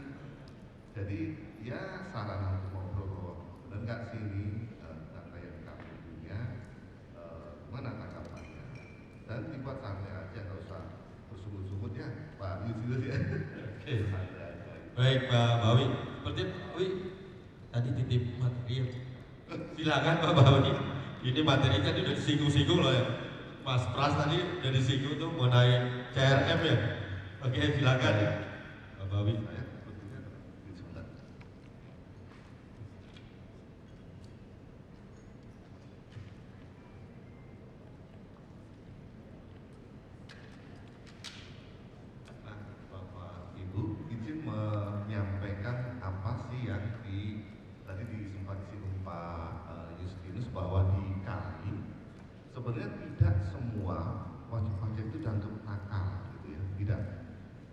Jadi ya sarana untuk ngobrol dan nggak sini data yang kami punya mana tanggapannya dan dibuat santai aja nggak usah bersungguh-sungguh ya Pak Justinus ya. Oke. Baik Pak Bawi. Seperti Pak Bawi tadi titip materi. Silakan Pak Bawi. Ini materi kan udah disinggung-singgung loh ya. Mas Pras tadi udah disinggung tuh mengenai CRM ya. Oke silakan ya. Pak Bawi. Nah, Bapak Ibu izin menyampaikan apa sih yang tadi disempat disinggung Pak Justinus bahwa di kami sebenarnya tidak semua wajib pajak itu dianggap nakal gitu ya, tidak.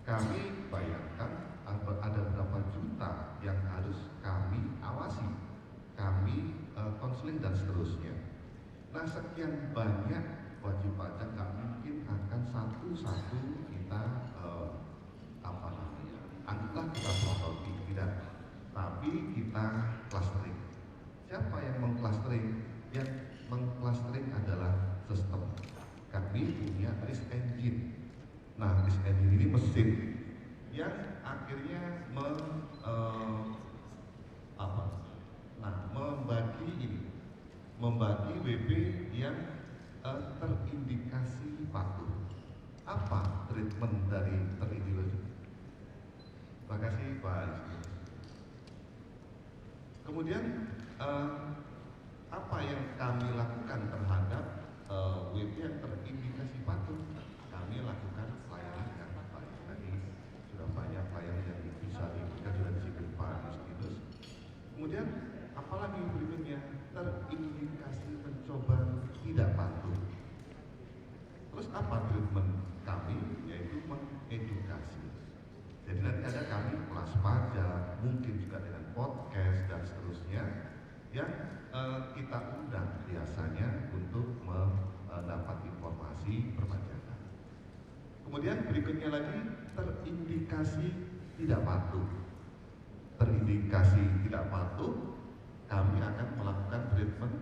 Kami bayangkan ada berapa juta yang harus kami awasi, kami konseling dan seterusnya. Nah sekian banyak wajib pajak nggak mungkin akan satu-satu kita anggaplah kita prototi, tidak. Tapi kita clustering. Siapa yang mengclustering? Yang mengclustering adalah sistem. Kami punya risk engine. Nah, risk engine ini mesin yang akhirnya membagi WP yang terindikasi patuh. Apa treatment dari terindikasi? Terima kasih Pak Justinus. Kemudian apa yang kami lakukan terhadap WP yang terindikasi patuh? Kami lakukan pelayanan yang baik. Tadi sudah banyak pelayanan yang bisa diberikan sudah disebut Pak Justinus. Kemudian apalagi berikutnya terindikasi mencoba tidak patuh. apa treatment kami? Yaitu mengedukasi. Jadi nanti ada kami kelas pajak, mungkin juga dengan podcast dan seterusnya yang kita undang biasanya untuk mendapat informasi perpajakan. Kemudian berikutnya lagi terindikasi tidak patuh. Terindikasi tidak patuh, kami akan melakukan treatment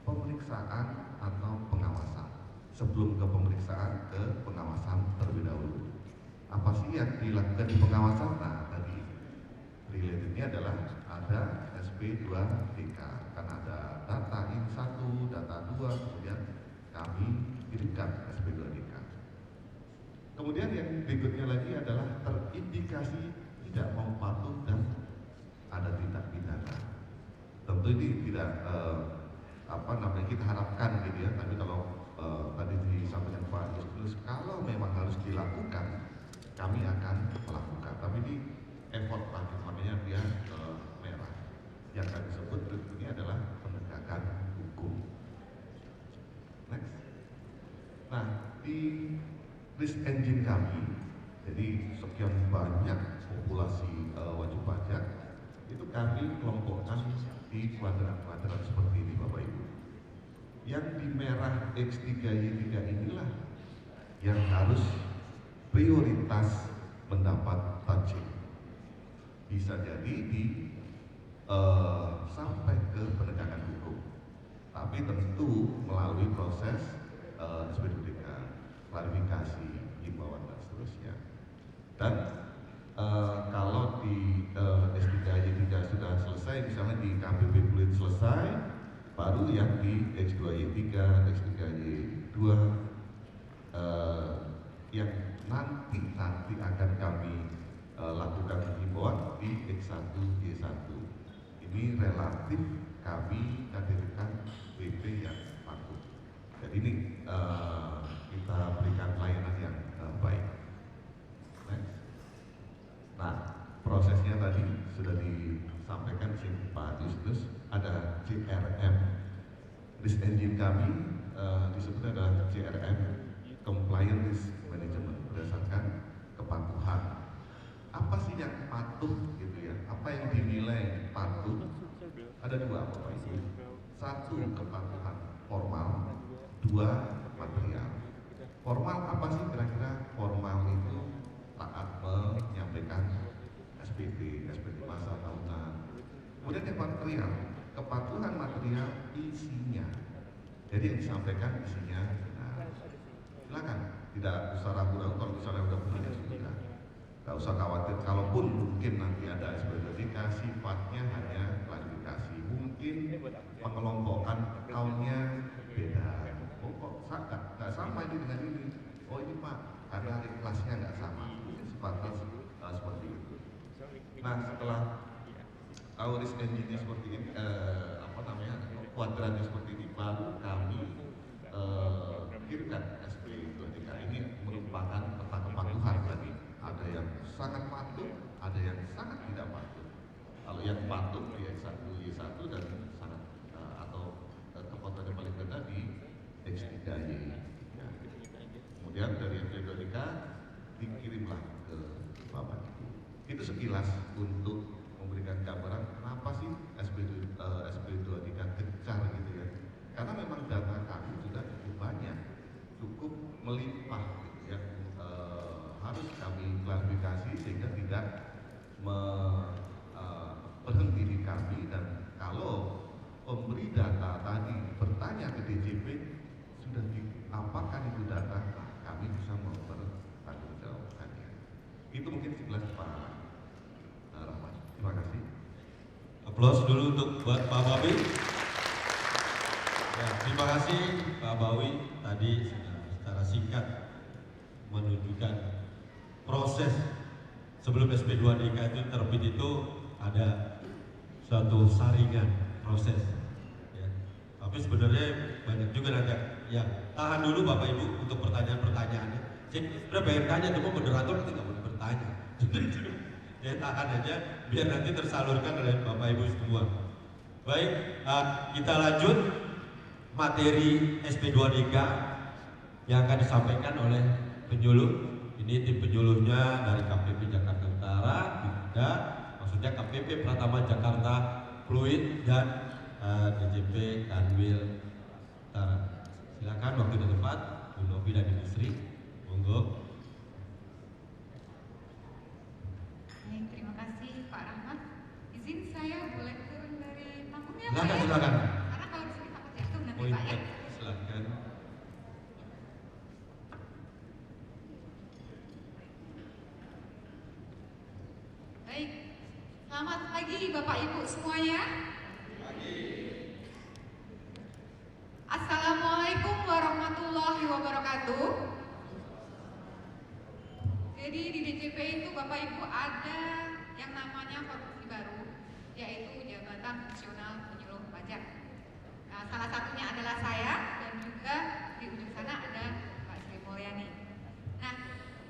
pemeriksaan atau pengawasan. Sebelum ke pemeriksaan, ke pengawasan terlebih dahulu. Apa sih yang dilakukan di pengawasan? Nah, tadi relatednya adalah ada SP2DK, kan ada data IN1, data 2, kemudian kami kirimkan SP2DK. Kemudian yang berikutnya lagi adalah terindikasi tidak mau patuh dan ada tindak pidana. Tentu ini tidak kita harapkan gitu ya, tapi kalau tadi disampaikan Pak Justinus, kalau memang harus dilakukan, kami akan melakukan. Tapi ini effort lagi, makanya dia merah. Yang kami sebut ini adalah penegakan hukum. Next. Nah, di risk engine kami, jadi sekian banyak populasi wajib pajak, itu kami kelompokkan di kuadran-kuadran seperti ini, Bapak Ibu. Yang di merah X3Y3 inilah yang harus prioritas mendapat touching. Bisa jadi sampai ke penegakan hukum, tapi tentu melalui proses SP2DK, klarifikasi, himbauan dan seterusnya. Dan kalau di S3Y3 sudah selesai, misalnya di KPP Kulit selesai, baru yang di X2Y3, X3Y2 yang nanti akan kami lakukan himbauan di X1Y1. Ini relatif kami kategorikan BP yang patuh. Jadi ini kita berikan pelayanan yang baik. Next. Nah, prosesnya tadi sudah disampaikan di sini Pak Justinus, ada CRM. Risk engine kami disebut adalah CRM, Compliance Risk Management, berdasarkan kepatuhan. Apa sih yang patuh gitu ya? Apa yang dinilai patuh? Ada dua, Bapak Ibu. Satu, kepatuhan formal. Dua, material. Formal apa sih kira-kira? Formal itu taat menyampaikan SPT masa tahunan. Kemudian yang material, kepatuhan material isinya. Jadi yang disampaikan isinya benar. Silakan, tidak usah ragu-ragu kalau misalnya udah punya sudah. Gak usah khawatir, kalaupun mungkin nanti ada SP2DK, sifatnya hanya klarifikasi. Mungkin pengelompokan account-nya beda. Oh kok nggak sama ini dengan ini? Oh ini Pak, karena kelasnya nggak sama. Mungkin sebatas seperti itu. Nah, setelah tahu risk engine-nya seperti ini, kuadrannya seperti ini, baru kami kirimkan SP2DK. Ini merupakan peta kepatuhan tadi. Ada yang sangat patuh, ada yang sangat tidak patuh. Kalau yang patuh di X1Y1 dan sangat atau kepatuhan yang paling rendah di X3Y. Ya. Kemudian dari SP2DK dikirimlah ke Bapak Ibu. Itu sekilas untuk memberikan gambaran kenapa sih SP2DK gencar gitu ya. Karena memang data kami sudah cukup banyak, cukup melimpah gitu ya. Harus kami klarifikasi sehingga tidak berhenti di kami, dan kalau pemberi data tadi bertanya ke DJP sudah diapakan itu data, kami bisa mempertanggungjawabkannya. Itu mungkin sekilas Pak Rahmat. Terima kasih. Aplaus dulu untuk buat Pak Bawi. Ya, terima kasih Pak Bawi tadi sudah secara singkat menunjukkan proses sebelum SP2DK itu terbit. Itu ada suatu saringan proses ya. Tapi sebenarnya banyak juga nanti ya. Tahan dulu Bapak Ibu untuk pertanyaan-pertanyaannya. Jadi sebenarnya pengen tanya, cuma moderator nanti nggak boleh bertanya. Ya tahan aja biar nanti tersalurkan oleh Bapak Ibu semua. Baik, kita lanjut materi SP2DK yang akan disampaikan oleh penyuluh. Ini tim penyuluhnya dari KPP Jakarta Utara, ada maksudnya KPP Pratama Jakarta Fluid dan DJP Kanwil Utara. Silakan waktu dan tempat, Bu Novi dan Ibu Sri, monggo. Terima kasih Pak Rahmat. Izin saya boleh turun dari panggungnya Silakan, Pak ya? silakan. Karena kalau di sini takut jatuh nanti Poin Pak ya. silakan. Baik, selamat pagi Bapak Ibu semuanya. Assalamualaikum warahmatullahi wabarakatuh. Jadi di DJP itu Bapak Ibu ada yang namanya formasi baru, yaitu Jabatan Fungsional Penyuluh Pajak. Nah, salah satunya adalah saya dan juga di ujung sana ada Pak Sri Mulyani. Nah,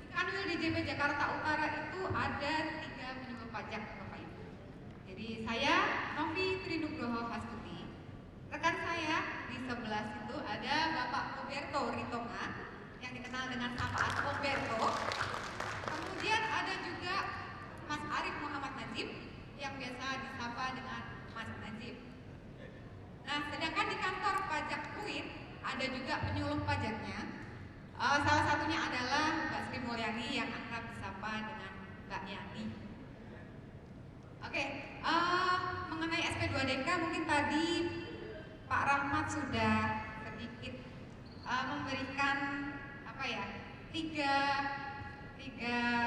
di Kanwil DJP Jakarta Utara itu ada 3 penyuluh pajak Bapak Ibu. Jadi saya Novi Trinugroho Hastuti. Rekan saya di sebelah situ ada Bapak Roberto Ritonga yang dikenal dengan sapaan Roberto. Kemudian ada juga Mas Arif Muhammad Najib yang biasa disapa dengan Mas Najib. Nah, sedangkan di kantor pajak Fluid ada juga penyuluh pajaknya. Salah satunya adalah Mbak Sri Mulyani yang akrab disapa dengan Mbak Yani. Oke, mengenai SP2DK mungkin tadi Pak Rahmat sudah sedikit memberikan apa ya, tiga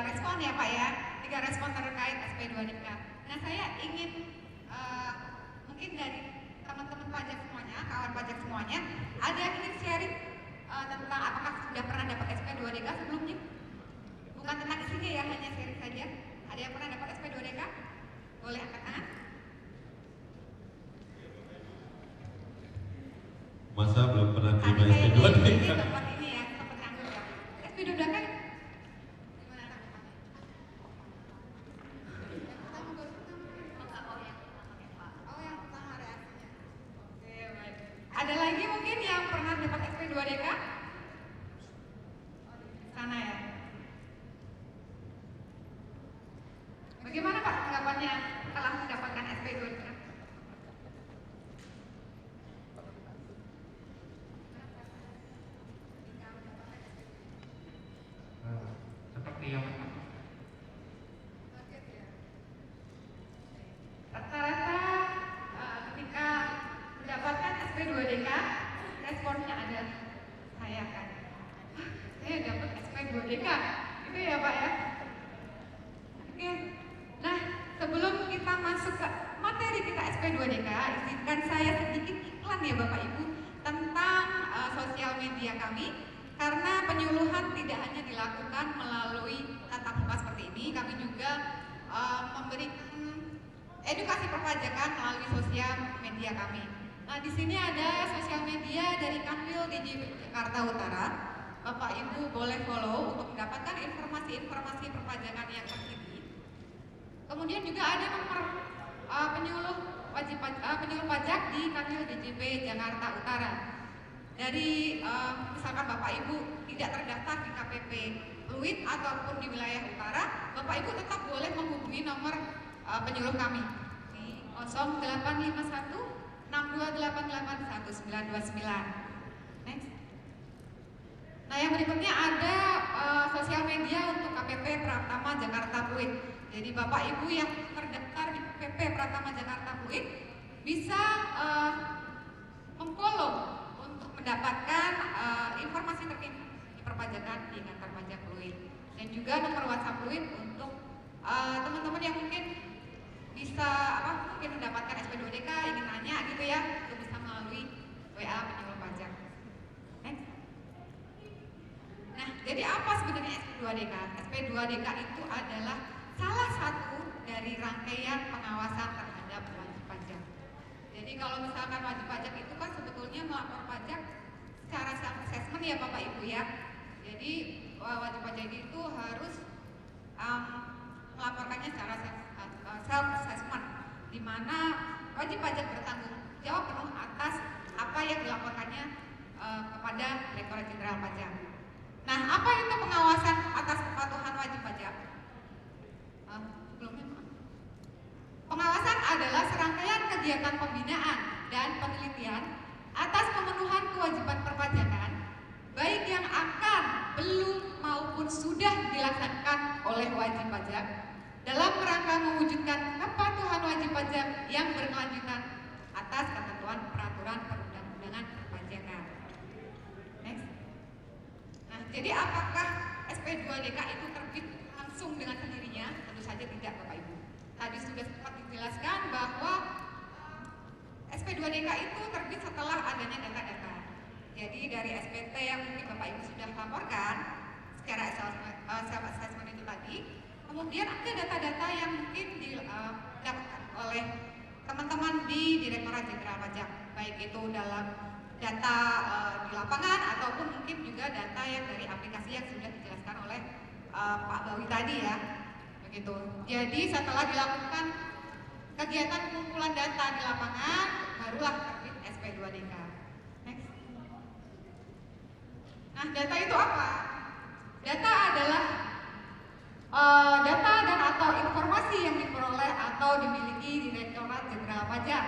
respon ya Pak ya, 3 respon terkait SP2DK. Nah, saya ingin mungkin dari teman-teman pajak semuanya, kawan pajak semuanya, ada yang ingin sharing tentang apakah sudah pernah dapat SP2DK sebelumnya? Bukan tentang isinya ya, hanya sharing saja. Ada yang pernah dapat SP2DK? Boleh angkat tangan? Masa belum pernah terima Tadi kayak SP2DK? ini tempat ini ya, tempat nganggur ya. SP2DK gimana tanggapannya? Oh, yang pertama reaksinya. Oke, baik. Ada lagi mungkin yang pernah dapat SP2DK? Sana ya. Bagaimana Pak tanggapannya setelah mendapatkan SP2DK? Seperti yang Rata-rata ketika mendapatkan SP2DK, responnya ada saya kan, saya dapat SP2DK, gitu ya Pak ya. Oke, nah sebelum kita masuk ke materi kita SP2DK, izinkan saya sedikit iklan ya Bapak Ibu tentang sosial media kami. Karena penyuluhan tidak hanya dilakukan melalui tatap muka seperti ini, kami juga memberikan edukasi perpajakan melalui sosial media kami. Nah, di sini ada sosial media dari Kanwil DJP Jakarta Utara. Bapak Ibu boleh follow untuk mendapatkan informasi-informasi perpajakan yang terkini. Kemudian juga ada nomor penyuluh pajak di Kanwil DJP Jakarta Utara. Dari misalkan Bapak Ibu tidak terdaftar di KPP Fluid ataupun di wilayah utara, Bapak Ibu tetap boleh menghubungi nomor penyuluh kami di 0851 6288 1929. Next. Nah, yang berikutnya ada sosial media untuk KPP Pratama Jakarta Fluid. Jadi Bapak Ibu yang terdaftar di KPP Pratama Jakarta Fluid bisa memfollow mendapatkan informasi terkini di perpajakan di kantor pajak Fluid, dan juga nomor WhatsApp Fluid untuk teman-teman yang mungkin bisa mungkin mendapatkan SP2DK, ingin nanya gitu ya, itu bisa melalui WA penyuluh pajak. Next. Nah, jadi apa sebenarnya SP2DK? SP2DK itu adalah salah satu dari rangkaian pengawasan terhadap wajib pajak. Jadi kalau misalkan wajib pajak itu kan sebetulnya melapor pajak secara self-assessment ya Bapak Ibu ya. Jadi wajib pajak itu harus melaporkannya secara self-assessment, di mana wajib pajak bertanggung jawab penuh atas apa yang dilaporkannya kepada direktur Direktorat Jenderal Pajak. Nah, apa itu pengawasan atas kepatuhan wajib pajak? Sebelumnya, maaf. Pengawasan adalah serangkaian kegiatan pembinaan dan penelitian atas pemenuhan kewajiban perpajakan, baik yang akan, belum, maupun sudah dilaksanakan oleh wajib pajak dalam rangka mewujudkan kepatuhan wajib pajak yang berkelanjutan atas ketentuan peraturan perundang-undangan perpajakan. Next. Nah, jadi apakah SP2DK itu terbit langsung dengan sendirinya? Tentu saja tidak, Bapak Ibu. Tadi sudah sempat dijelaskan bahwa SP2DK itu terbit setelah adanya data-data. Jadi dari SPT yang mungkin Bapak Ibu sudah laporkan secara self-assessment itu tadi, kemudian ada data-data yang mungkin didapatkan oleh teman-teman di Direktorat Jenderal Pajak, baik itu dalam data di lapangan ataupun mungkin juga data yang dari aplikasi yang sudah dijelaskan oleh Pak Bawi tadi ya, begitu. Jadi setelah dilakukan kegiatan pengumpulan data di lapangan, barulah terbit SP2DK. Next. Nah, data itu apa? Data adalah data dan atau informasi yang diperoleh atau dimiliki Direktorat Jenderal Pajak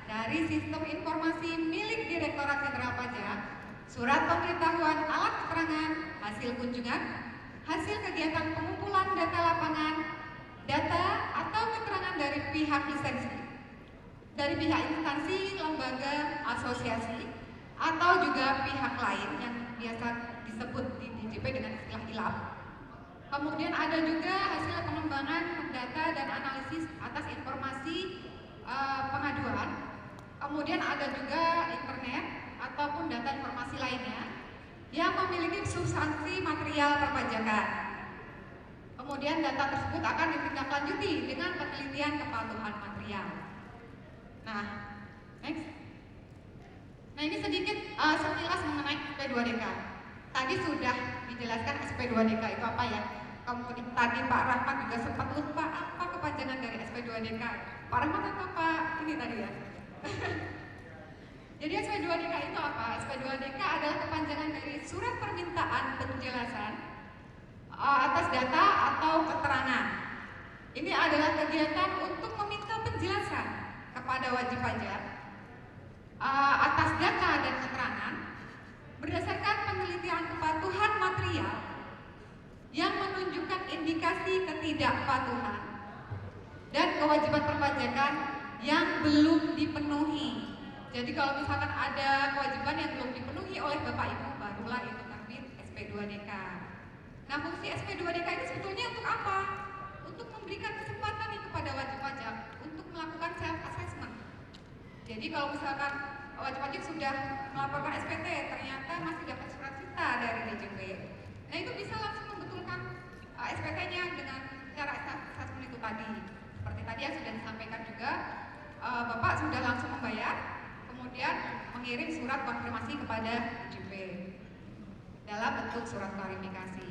dari sistem informasi milik Direktorat Jenderal Pajak, surat pemberitahuan alat keterangan, hasil kunjungan, hasil kegiatan pengumpulan data lapangan, data atau keterangan dari pihak instansi, lembaga, asosiasi, atau juga pihak lain yang biasa disebut di DJP dengan istilah ILAP. Kemudian ada juga hasil pengembangan data dan analisis atas informasi pengaduan. Kemudian ada juga internet ataupun data informasi lainnya yang memiliki substansi material perpajakan. Kemudian data tersebut akan ditindaklanjuti dengan penelitian kepatuhan material. Nah, next. Nah, ini sedikit sekilas mengenai SP2DK. Tadi sudah dijelaskan SP2DK itu apa ya. Kemudian tadi Pak Rahmat juga sempat lupa apa kepanjangan dari SP2DK. Pak Rahmat atau Pak ini tadi ya. Jadi SP2DK itu apa? SP2DK adalah kepanjangan dari surat permintaan penjelasan atas data atau keterangan. Ini adalah kegiatan untuk meminta penjelasan kepada wajib pajak atas data dan keterangan berdasarkan penelitian kepatuhan material yang menunjukkan indikasi ketidakpatuhan dan kewajiban perpajakan yang belum dipenuhi. Jadi kalau misalkan ada kewajiban yang belum dipenuhi oleh Bapak Ibu, barulah itu terbit SP2DK. Nah, fungsi SP2DK ini sebetulnya untuk apa? Untuk memberikan kesempatan nih kepada wajib pajak untuk melakukan self-assessment. Jadi kalau misalkan wajib pajak sudah melaporkan SPT, ternyata masih dapat surat cita dari DJP. Nah, itu bisa langsung membetulkan SPT-nya dengan cara assessment itu tadi. Seperti tadi yang sudah disampaikan juga, Bapak sudah langsung membayar, kemudian mengirim surat konfirmasi kepada DJP dalam bentuk surat klarifikasi.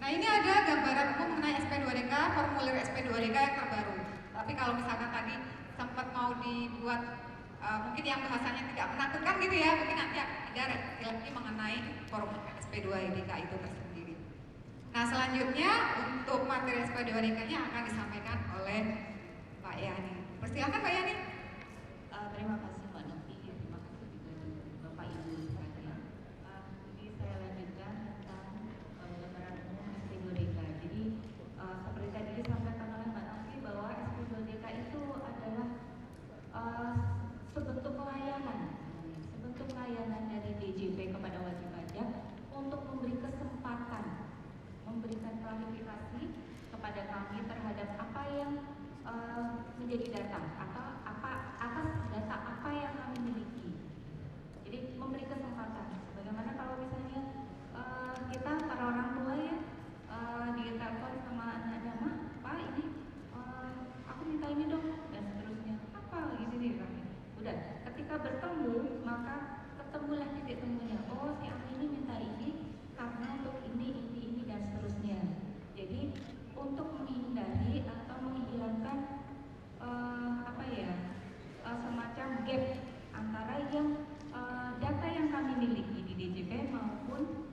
Nah, ini ada gambaran umum mengenai SP2DK, formulir SP2DK yang terbaru. Tapi kalau misalkan tadi sempat mau dibuat mungkin yang bahasanya tidak menakutkan gitu ya, mungkin nanti ada lagi mengenai formulir SP2DK itu tersendiri. Nah, selanjutnya untuk materi SP2DK-nya akan disampaikan oleh Pak Yani. Persilakan Pak Yani. Terima kasih Mbak Novi, terima kasih juga Bapak Ibu sekalian. Jadi saya lanjutkan tentang gambaran umum SP2DK. Jadi seperti tadi disampaikan oleh Mbak Novi bahwa SP2DK itu adalah sebentuk pelayanan dari DJP kepada wajib pajak untuk memberi kesempatan, memberikan klarifikasi kepada kami terhadap apa yang menjadi data atau atas data apa yang kami miliki. Jadi memberi kesempatan. Bagaimana kalau misalnya kita para orang tua ya ditelepon sama anaknya, "Ma, Pak ini aku minta ini dong," dan seterusnya. Apa gitu nih kami. Udah, ketika bertemu maka ketemulah titik temunya. Oh, si Ami ini minta ini karena untuk ini dan seterusnya. Jadi untuk menghindari atau menghilangkan apa ya,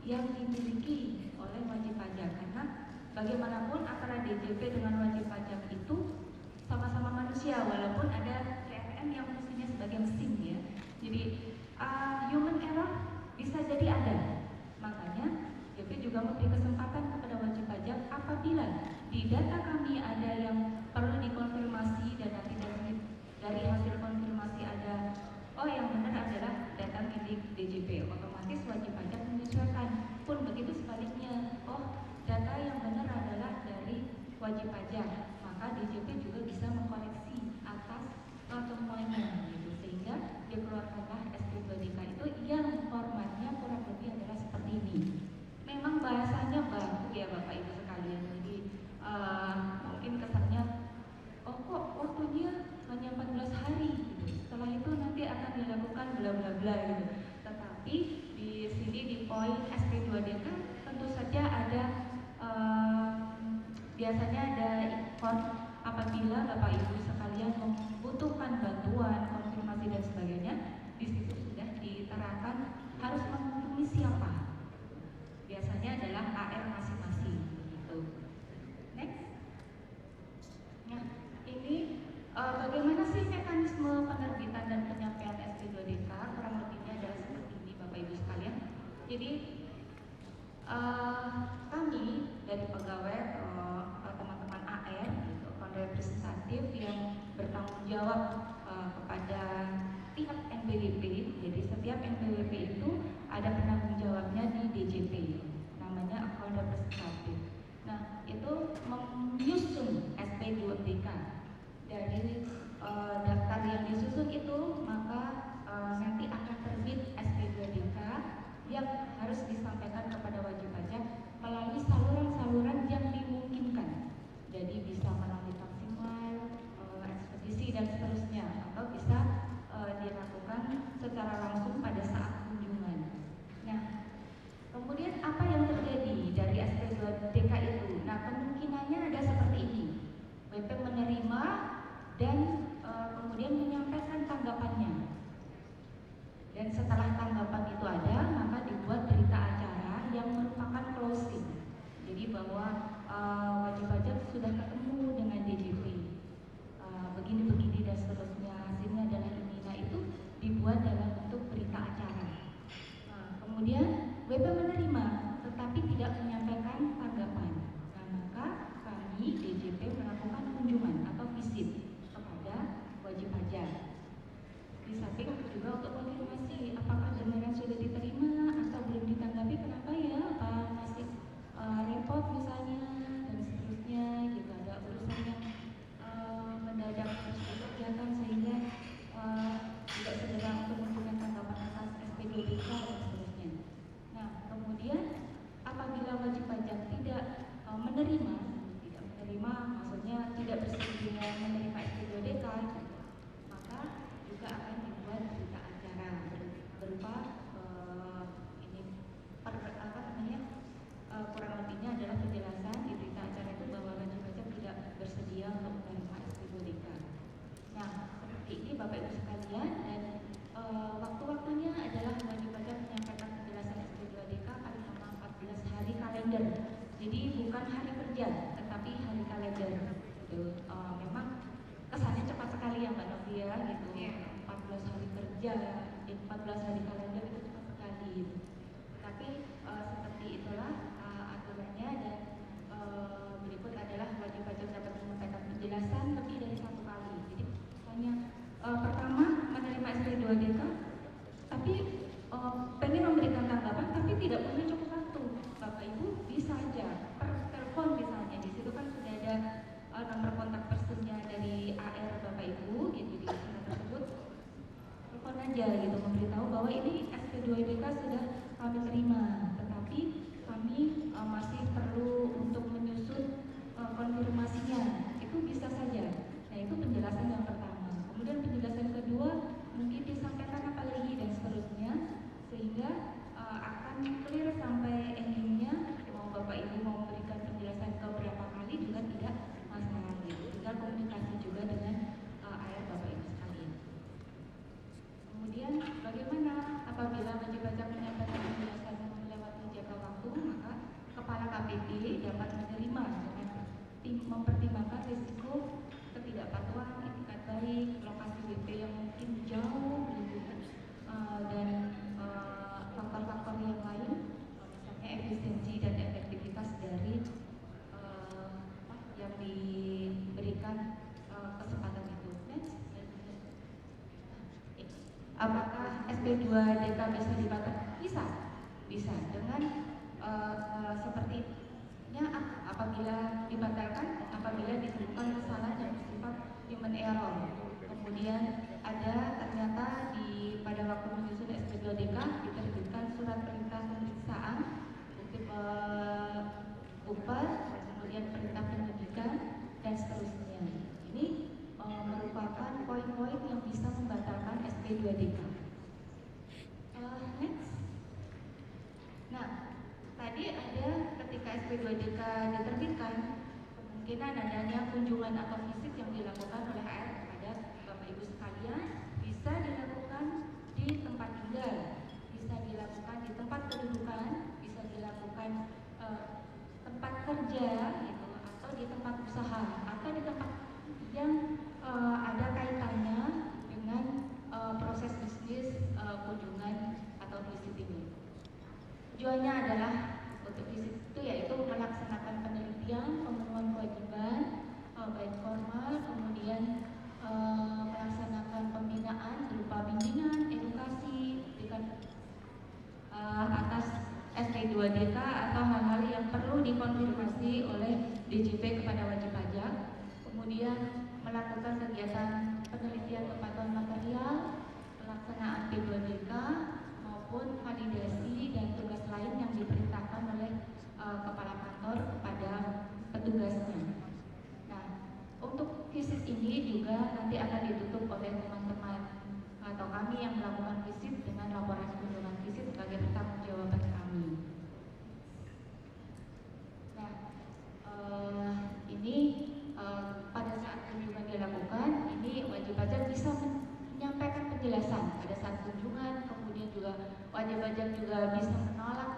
yang dimiliki oleh wajib pajak, karena bagaimanapun antara DJP dengan wajib pajak itu sama-sama manusia, walaupun ada CRM yang fungsinya sebagai mesin ya. Jadi human error bisa jadi ada. Makanya DJP juga memberi kesempatan kepada wajib pajak apabila di data kami ada yang perlu dikonfirmasi dan nanti dari hasil konfirmasi ada yang benar adalah data milik DJP, otomatis wajib pajak menyesuaikan. Pun begitu sebaliknya, data yang benar adalah dari wajib pajak, maka DJP juga bisa mengkoreksi atas temuannya gitu, sehingga dikeluarkanlah SP2DK itu yang formatnya kurang lebih adalah seperti ini. Memang bahasanya baku ya Bapak Ibu sekalian, jadi mungkin kesannya kok waktunya hanya 14 hari gitu. Setelah itu nanti akan dilakukan bla bla bla gitu. Tetapi di sini di poin SP2DK tentu saja ada biasanya ada ikon apabila Bapak Ibu sekalian membutuhkan bantuan, konfirmasi dan sebagainya, di situ sudah diterangkan harus menghubungi siapa. Biasanya adalah AR masing-masing begitu. Next. Nah, ini bagaimana sih mekanisme penerbitan dan penyampaian SP2DK? Kurang lebihnya adalah seperti ini Bapak Ibu sekalian. Jadi kami dari pegawai teman-teman AR gitu, representatif yang bertanggung jawab kepada pihak NPWP. Jadi setiap NPWP itu ada penanggung jawabnya di DJP, namanya account representatif. Nah, itu menyusun SP2DK. Dari daftar yang disusun itu, maka nanti akan terbit SP2DK yang harus disampaikan kepada wajib pajak melalui saluran-saluran yang dimungkinkan. Jadi bisa melalui maksimal, ekspedisi dan seterusnya, atau bisa dilakukan secara langsung pada saat kunjungan. Nah, kemudian apa yang terjadi dari SP2DK itu? Nah, kemungkinannya ada seperti ini. WP menerima dan kemudian menyampaikan tanggapannya. Dan setelah tanggapan itu ada, maka dibuat berita acara yang merupakan closing. Jadi bahwa wajib pajak sudah ketemu dengan DJP, begini-begini dan seterusnya, hasilnya adalah ini. Nah, itu dibuat dalam bentuk berita acara. Kemudian WP menerima, tetapi tidak menyampaikan tanggapan. Nah, maka kami DJP melakukan kunjungan atau visit kepada wajib pajak. Di samping juga untuk konfirmasi apakah beneran sudah diterima atau belum ditanggapi, kenapa ya, apa masih repot misalnya dan seterusnya gitu, ada urusan yang mendadak harus dikerjakan sehingga tidak segera untuk memberikan tanggapan atas SP2DK dan seterusnya. Nah, kemudian apabila wajib pajak tidak menerima maksudnya tidak bersedia menerima SP2DK, maka juga akan dibuat berita acara berupa kurang lebihnya adalah penjelasan di berita acara itu bahwa wajib pajak tidak bersedia untuk menerima SP2DK. Nah, seperti ini Bapak Ibu sekalian, dan waktu-waktunya adalah wajib pajak menyampaikan penjelasan SP2DK paling lama 14 hari kalender. Jadi bukan hari kerja, tetapi hari kalender. Gitu. Memang kesannya cepat sekali ya Mbak Novia gitu. 14 hari kerja, 14 hari kalender itu cepat sekali. Gitu. Tapi seperti itulah aturannya, dan berikut adalah wajib pajak dapat menyampaikan penjelasan lebih dari satu kali. Jadi misalnya pertama menerima SP2DK, tapi pengen memberikan tanggapan tapi tidak punya cukup waktu. Bapak Ibu bisa aja per telepon misalnya, di situ kan sudah ada nomor kontak personnya dari AR Bapak Ibu gitu, di surat tersebut telepon aja gitu, memberitahu bahwa ini SP2DK bisa dibatalkan? Bisa dengan sepertinya apabila dibatalkan, apabila ditemukan kesalahan yang bersifat human error. Kemudian ada ternyata pada waktu menyusun SP2DK diterbitkan surat perintah pemeriksaan bukti upah, kemudian perintah penyidikan dan seterusnya. Ini merupakan poin-poin yang bisa membatalkan SP2DK. Next. Nah, tadi ada ketika SP2DK diterbitkan, kemungkinan adanya kunjungan atau visit yang dilakukan oleh AR kepada Bapak Ibu sekalian bisa dilakukan di tempat tinggal, bisa dilakukan di tempat kedudukan, bisa dilakukan tempat kerja gitu, atau di tempat usaha, atau di tempat yang ada kaitannya dengan proses bisnis kunjungan atau visit ini. Tujuannya adalah untuk visit itu yaitu melaksanakan penelitian, pemenuhan kewajiban baik formal, kemudian melaksanakan pembinaan berupa bimbingan, edukasi, atas SP2DK atau hal-hal yang perlu dikonfirmasi oleh DJP kepada wajib pajak, kemudian melakukan kegiatan penelitian kepatuhan material, pelaksanaan P2DK maupun validasi dan tugas lain yang diperintahkan oleh kepala kantor kepada petugasnya. Nah, untuk visit ini juga nanti akan ditutup oleh teman-teman atau kami yang melakukan visit dengan laporan kunjungan visit sebagai pertanggungjawaban kami. Nah, ini pada saat kunjungan dilakukan, ini wajib pajak bisa menyampaikan penjelasan pada saat kunjungan, kemudian juga wajib pajak juga bisa menolak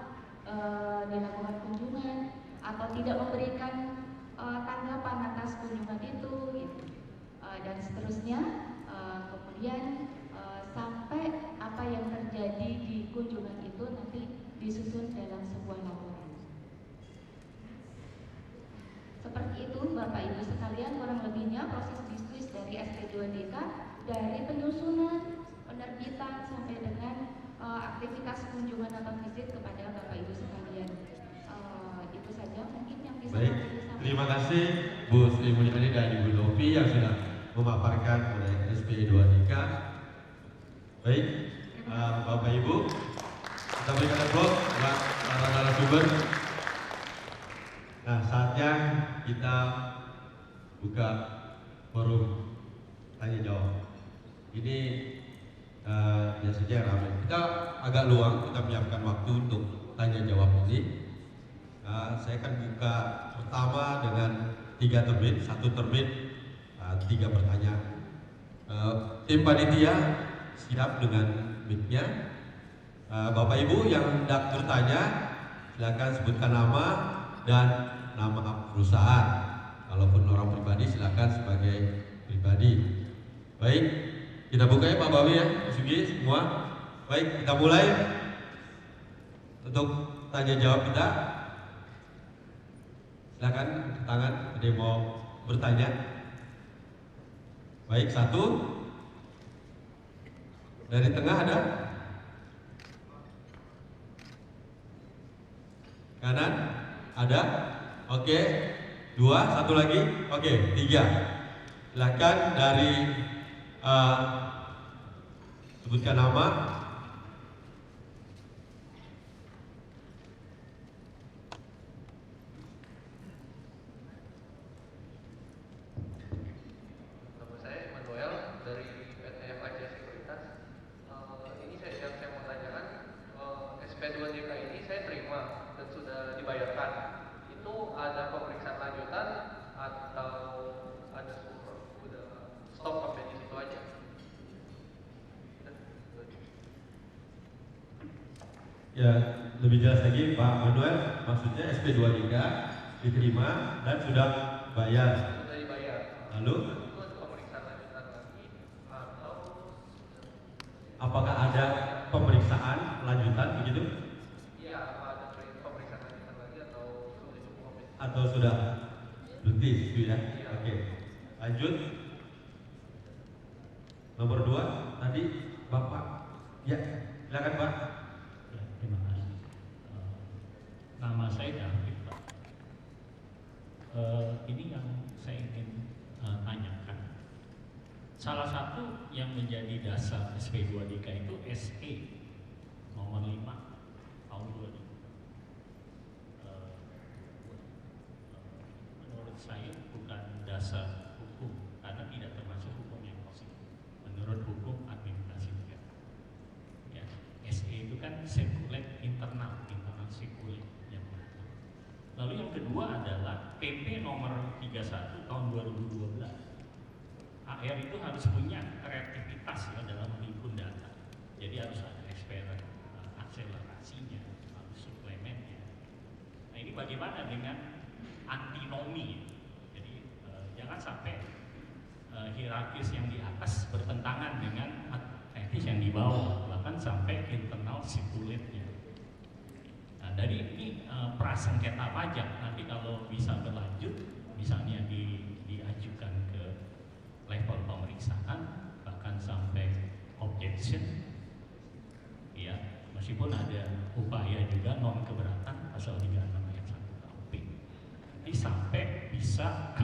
dilakukan kunjungan atau tidak memberikan tanggapan atas kunjungan itu, gitu. Dan seterusnya. Kemudian sampai apa yang terjadi di kunjungan itu nanti disusun dalam sebuah laporan. Seperti itu Bapak Ibu sekalian kurang lebihnya proses bisnis dari SP2DK dari penyusunan, penerbitan sampai dengan aktivitas kunjungan atau visit kepada Bapak Ibu sekalian. Itu saja mungkin yang bisa baik. Terima kasih Bu Sri Mulyani dan Ibu Novi yang sudah memaparkan mengenai SP2DK. Baik, Bapak Ibu, kita berikan aplaus buat para narasumber. Nah, saatnya kita buka forum tanya jawab. Ini biasanya ramai. Kita agak luang, kita menyiapkan waktu untuk tanya jawab ini. Saya akan buka pertama dengan 3 terbit, 1 terbit, 3 pertanyaan. Tim panitia siap dengan mic-nya. Bapak Ibu yang hendak bertanya, silakan sebutkan nama dan nama perusahaan. Kalaupun orang pribadi silakan sebagai pribadi. Baik, kita buka ya Pak Bawi ya, Pak Sugi semua. Baik, kita mulai untuk tanya jawab kita. Silakan tangan, ada yang mau bertanya. Baik, 1. Dari tengah ada? Kanan? Ada? Oke. 2, 1 lagi? Oke, 3. Silakan dari sebutkan nama. SP2DK ini saya terima dan sudah dibayarkan. Itu ada pemeriksaan lanjutan atau ada sudah stop sampai di situ aja? Ya, lebih jelas lagi Pak Manuel, maksudnya SP2DK diterima dan sudah bayar. Sudah dibayar. Lalu? Itu ada pemeriksaan lanjutan lagi atau? Apakah ada pemeriksaan lanjutan begitu? Iya, ada pemeriksaan lanjutan lagi atau sudah cukup? Atau sudah berhenti gitu ya? Iya. Oke, lanjut. Nomor 2 tadi Bapak Ya, silakan Pak. Ya, terima kasih. Nama saya David, Pak. Ini yang saya ingin tanyakan. Salah satu yang menjadi dasar SP2DK itu SE nomor 5 tahun 2000. Menurut saya bukan dasar hukum karena tidak termasuk hukum yang positif. Menurut hukum administrasi negara. Ya, SE itu kan sekulet internal sekulet yang pertama. Lalu yang kedua adalah PP nomor 31 tahun 2012. AR itu harus punya kreativitas ya dalam menghimpun data. Jadi harus ada akselerasinya, harus suplemennya. Nah ini bagaimana dengan antinomi? Jadi jangan sampai hierarkis yang di atas bertentangan dengan etis yang di bawah, bahkan sampai internal sirkulatnya. Nah dari ini prasengketa pajak nanti kalau bisa berlanjut, misalnya diajukan ke level pemeriksaan, bahkan sampai objection, ya meskipun ada upaya juga non keberatan pasal 36 ayat 1 KUP, nanti sampai bisa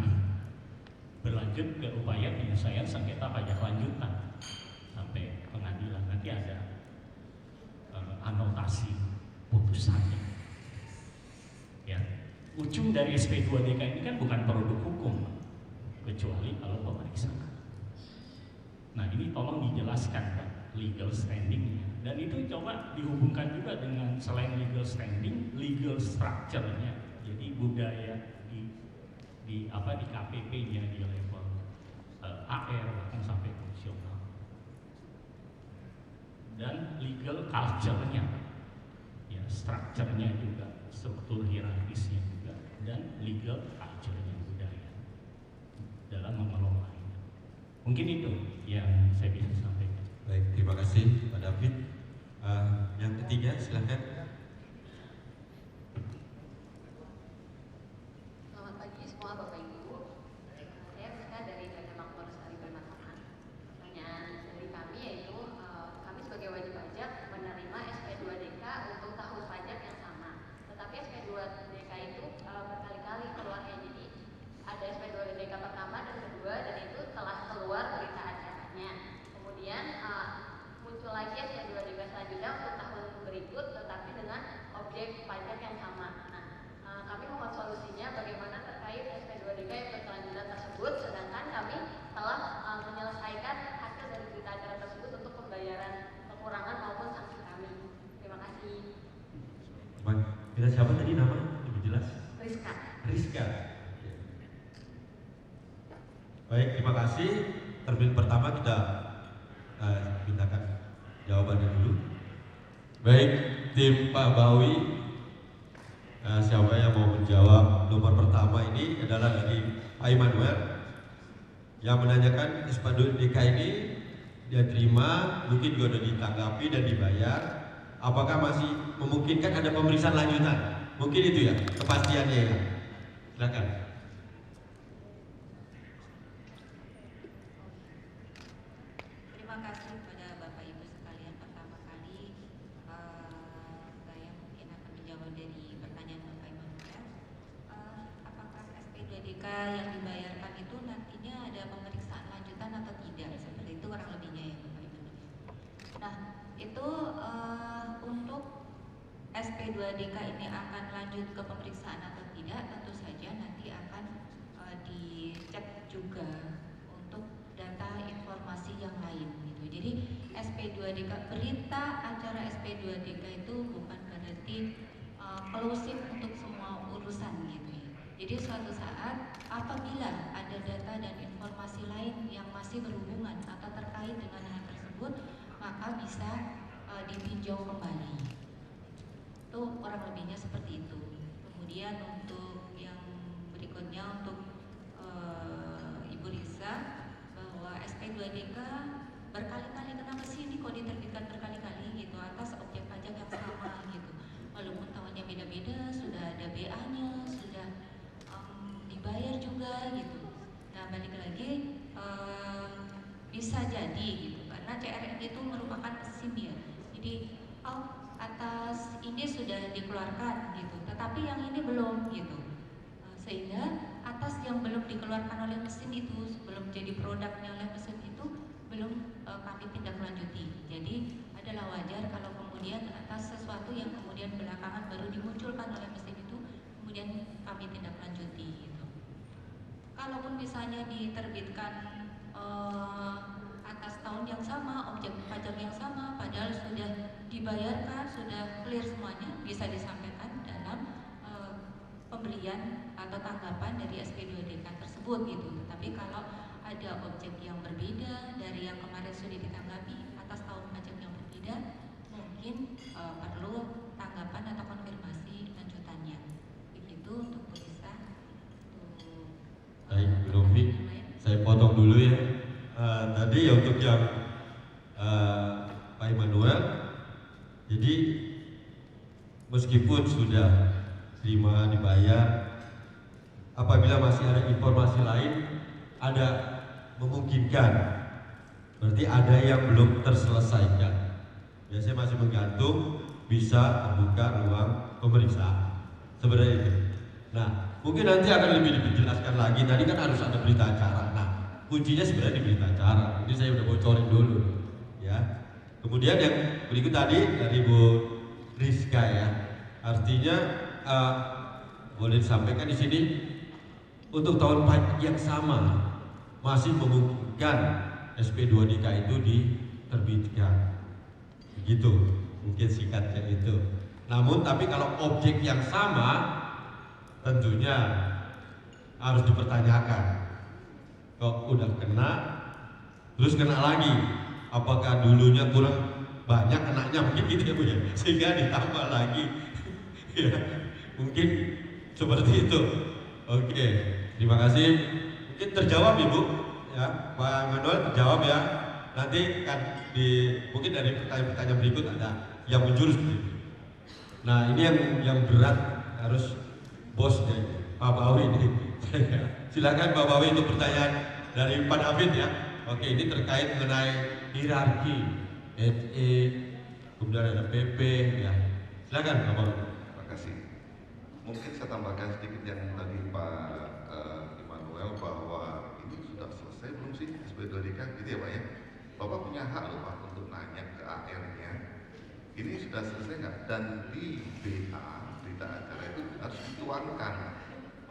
berlanjut ke upaya penyelesaian sengketa pajak lanjutan sampai pengadilan, nanti ada anotasi putusannya. Ya, ujung dari SP2DK ini kan bukan produk hukum, kecuali kalau pemeriksaan. Nah ini tolong dijelaskan Pak, legal standingnya, dan itu coba dihubungkan juga dengan selain legal standing, legal structure-nya. Jadi budaya di KPP-nya di level AR bahkan sampai fungsional, dan legal culture-nya, ya structure-nya juga, struktur hierarkisnya juga, dan legal culture-nya budaya dalam mengelola. Mungkin itu yang saya bisa sampaikan. Baik, terima kasih Pak David. Yang ketiga silakan. Selamat pagi semua Bapak Ibu. Saya Rizka dari PT Makmur Lestari Permatasan. Pertanyaan dari kami yaitu kami sebagai wajib pajak menerima SP2DK untuk tahun pajak yang sama. Tetapi SP2DK itu berkali-kali keluarnya, jadi ada SP2DK pertama dan kedua, dan itu telah keluar berita acaranya. Kemudian muncul lagi SP2DK selanjutnya untuk tahun berikut, tetapi dengan objek pajak yang sama. Nah, kami mohon solusinya bagaimana terkait SP2DK yang berkelanjutan tersebut, sedangkan kami telah menyelesaikan hasil dari berita acara tersebut untuk pembayaran kekurangan maupun sanksi kami. Terima kasih. Baik, kita siapa tadi nama? Lebih jelas. Rizka. Rizka. Baik, terima kasih. Terlebih pertama kita mintakan jawabannya dulu. Baik, tim Pak Bawi, siapa yang mau menjawab? Nomor pertama ini adalah dari Pak Immanuel yang menanyakan SP2DK ini dia terima, mungkin juga sudah ditanggapi dan dibayar. Apakah masih memungkinkan ada pemeriksaan lanjutan? Mungkin itu ya kepastiannya ya. Silakan. Terima kasih kepada Bapak Ibu sekalian. Pertama kali saya mungkin akan menjawab dari pertanyaan Bapak Immanuel. Apakah SP2DK yang dibayarkan itu nantinya ada pemeriksaan lanjutan atau tidak? Seperti itu kurang lebihnya ya Bapak Immanuel. Nah itu untuk SP2DK ini akan lanjut ke pemeriksaan atau tidak, tentu saja nanti akan dicek juga untuk data informasi yang lain gitu. Jadi SP2DK, berita acara SP2DK itu bukan berarti klusif untuk semua urusan gitu ya. Jadi suatu saat apabila ada data dan informasi lain yang masih berhubungan atau terkait dengan hal tersebut, maka bisa ditinjau kembali. Itu kurang lebihnya seperti itu. Kemudian untuk yang berikutnya untuk Ibu Risa, bahwa SP2DK berkali-kali, kenapa sih ini kok diterbitkan berkali-kali gitu atas objek pajak yang sama gitu, walaupun tahunnya beda-beda, sudah ada BA-nya, sudah dibayar juga gitu. Nah balik lagi bisa jadi gitu, karena CRN itu merupakan SIM ya, Jadi atas ini sudah dikeluarkan gitu, tetapi yang ini belum gitu. Sehingga atas yang belum dikeluarkan oleh mesin itu, belum jadi produknya oleh mesin itu, belum kami tindak lanjuti. Jadi adalah wajar kalau kemudian atas sesuatu yang kemudian belakangan baru dimunculkan oleh mesin itu, kemudian kami tindak lanjuti gitu. Kalaupun misalnya diterbitkan atas tahun yang sama, objek pajak yang sama, padahal sudah dibayarkan, sudah clear semuanya, bisa disampaikan dalam pemberian atau tanggapan dari SP2DK tersebut gitu. Tapi kalau ada objek yang berbeda dari yang kemarin sudah ditanggapi atas tahun pajak yang berbeda, mungkin perlu tanggapan atau konfirmasi lanjutannya. Begitu untuk Bu Lisa. Baik, Bu Novi, saya potong dulu ya. Tadi ya untuk yang Pak Immanuel, jadi meskipun sudah terima dibayar, apabila masih ada informasi lain, ada memungkinkan, berarti ada yang belum terselesaikan. Biasanya masih menggantung, bisa terbuka ruang pemeriksaan. Sebenarnya itu. Nah, mungkin nanti akan lebih dijelaskan lagi. Tadi kan harus ada berita acara. Nah, kuncinya sebenarnya di berita acara. Ini saya udah bocorin dulu, ya. Kemudian yang berikut tadi dari Bu Rizka ya, artinya boleh disampaikan di sini untuk tahun pajak yang sama masih memungkinkan SP2DK itu diterbitkan. Begitu, mungkin singkatnya itu. Namun tapi kalau objek yang sama tentunya harus dipertanyakan. Kok udah kena, terus kena lagi, apakah dulunya kurang banyak kenanya, mungkin gitu ya Bu ya, sehingga ditambah lagi. Ya, mungkin seperti itu. Oke, terima kasih. Mungkin terjawab Ibu, ya Pak Manuel terjawab ya. Nanti kan mungkin dari pertanyaan-pertanyaan berikut ada yang menjurus. Nah ini yang berat harus bosnya Pak Bawi ini. Silakan Pak Bawi untuk pertanyaan dari Pak David ya. Oke, ini terkait mengenai hierarki HE, kemudian ada PP ya. Silakan Pak Bawi. Terima kasih. Mungkin saya tambahkan sedikit yang tadi Pak Immanuel bahwa ini sudah selesai belum sih SP2DK gitu ya Pak ya. Bapak punya hak loh Pak untuk nanya ke AR-nya. Ini sudah selesai nggak? Dan di BA berita acara itu harus dituangkan.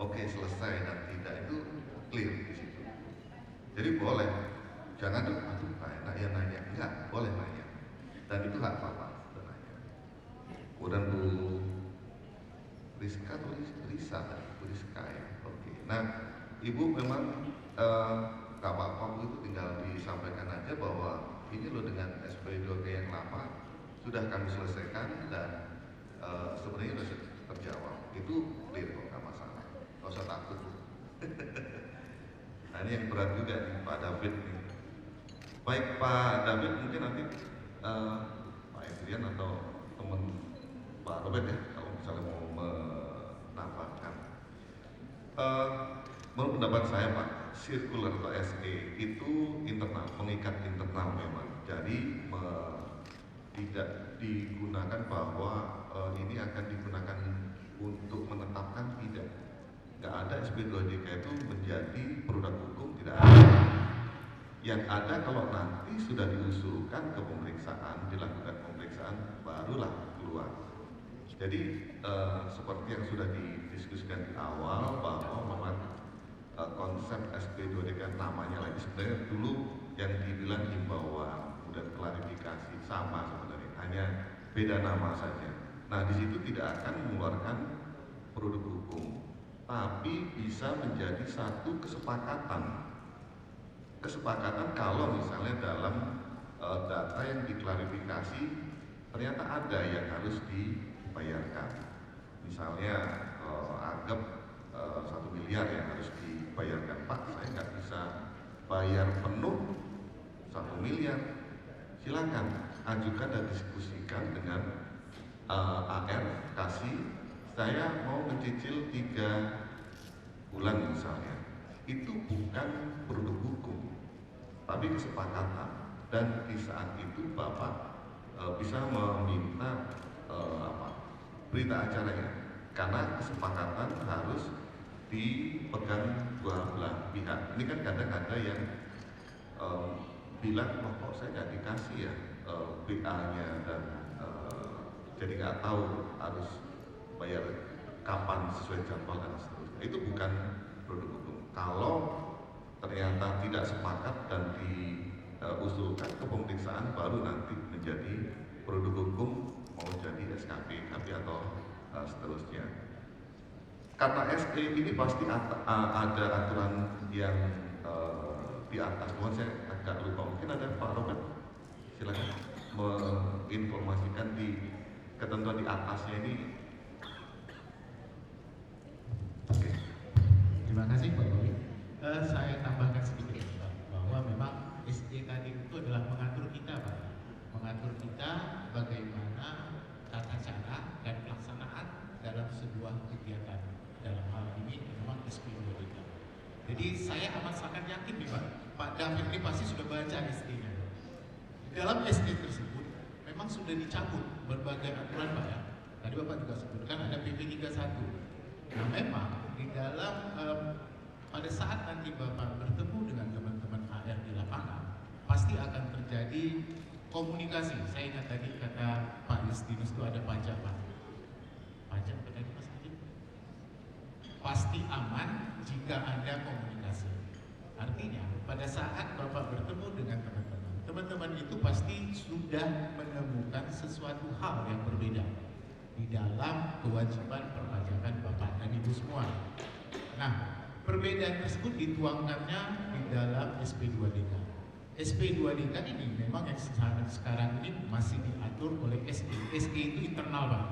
Oke selesai dan tidak itu clear di situ. Jadi boleh, jangan tuh aduh Pak enak ya nanya, enggak boleh nanya. Dan itu hak Bapak nanya. Kemudian Bu Rizka atau Lisa tadi, Bu Rizka ya. Oke. Nah Ibu memang gak apa-apa Bu, itu tinggal disampaikan aja bahwa ini loh dengan SP2DK yang lama sudah kami selesaikan dan sebenarnya sudah terjawab. Itu clear kok, gak masalah. Gak usah takut. Nah ini yang berat juga nih Pak David nih. Baik Pak David, mungkin nanti Pak Adrian atau teman Pak Robert ya, kalau misalnya mau menambahkan. Menurut pendapat saya Pak, circular atau SE itu internal, mengikat internal memang. Jadi tidak digunakan bahwa ini akan digunakan untuk menetapkan, tidak. Nggak ada SP2DK itu menjadi produk hukum, tidak ada. Yang ada kalau nanti sudah diusulkan ke pemeriksaan, dilakukan pemeriksaan, barulah keluar. Jadi seperti yang sudah didiskusikan di awal bahwa memang konsep SP2DK namanya lagi sebenarnya dulu yang dibilang himbauan, kemudian klarifikasi sama sebenarnya, hanya beda nama saja. Nah di situ tidak akan mengeluarkan produk hukum, tapi bisa menjadi satu kesepakatan. Kesepakatan kalau misalnya dalam data yang diklarifikasi ternyata ada yang harus dibayarkan. Misalnya anggap 1 miliar yang harus dibayarkan, Pak saya nggak bisa bayar penuh 1 miliar, silakan ajukan dan diskusikan dengan AR, kasih saya mau mencicil 3 bulan misalnya. Itu bukan produk hukum tapi kesepakatan, dan di saat itu Bapak bisa meminta berita acaranya, karena kesepakatan harus dipegang dua belah pihak. Ini kan kadang ada yang bilang, kok saya nggak dikasih ya BA-nya, dan jadi nggak tahu harus bayar kapan sesuai jadwal dan seterusnya. Itu bukan produk hukum. Kalau ternyata tidak sepakat dan diusulkan ke pemeriksaan, baru nanti menjadi produk hukum, mau jadi SKP, KP atau seterusnya. Karena SE ini pasti ada aturan yang di atas. Cuma saya agak lupa, mungkin ada Pak Robert, silakan menginformasikan di ketentuan di atasnya ini. Oke. Terima kasih Pak Bowi. Saya tambahkan sedikit Pak, bahwa memang SE tadi itu adalah mengatur kita Pak, mengatur kita bagaimana tata cara dan pelaksanaan dalam sebuah kegiatan. Dalam hal ini memang SP2DK. Jadi saya amat sangat yakin nih Pak David ini pasti sudah baca SE-nya. Dalam SE tersebut memang sudah dicabut berbagai aturan Pak ya. Tadi Bapak juga sebutkan ada PP 31. Nah memang di dalam pada saat nanti Bapak bertemu dengan teman-teman AR di lapangan, pasti akan terjadi komunikasi. Saya ingat tadi kata Pak Justinus itu ada pajak Pak. Pajak apa tadi Mas? Pasti aman jika ada komunikasi. Artinya pada saat Bapak bertemu dengan teman-teman itu pasti sudah menemukan sesuatu hal yang berbeda di dalam kewajiban perpajakan Bapak dan Ibu semua. Nah, perbedaan tersebut dituangkannya di dalam SP2DK. SP2DK ini memang yang sekarang ini masih diatur oleh SE. SE itu internal Pak.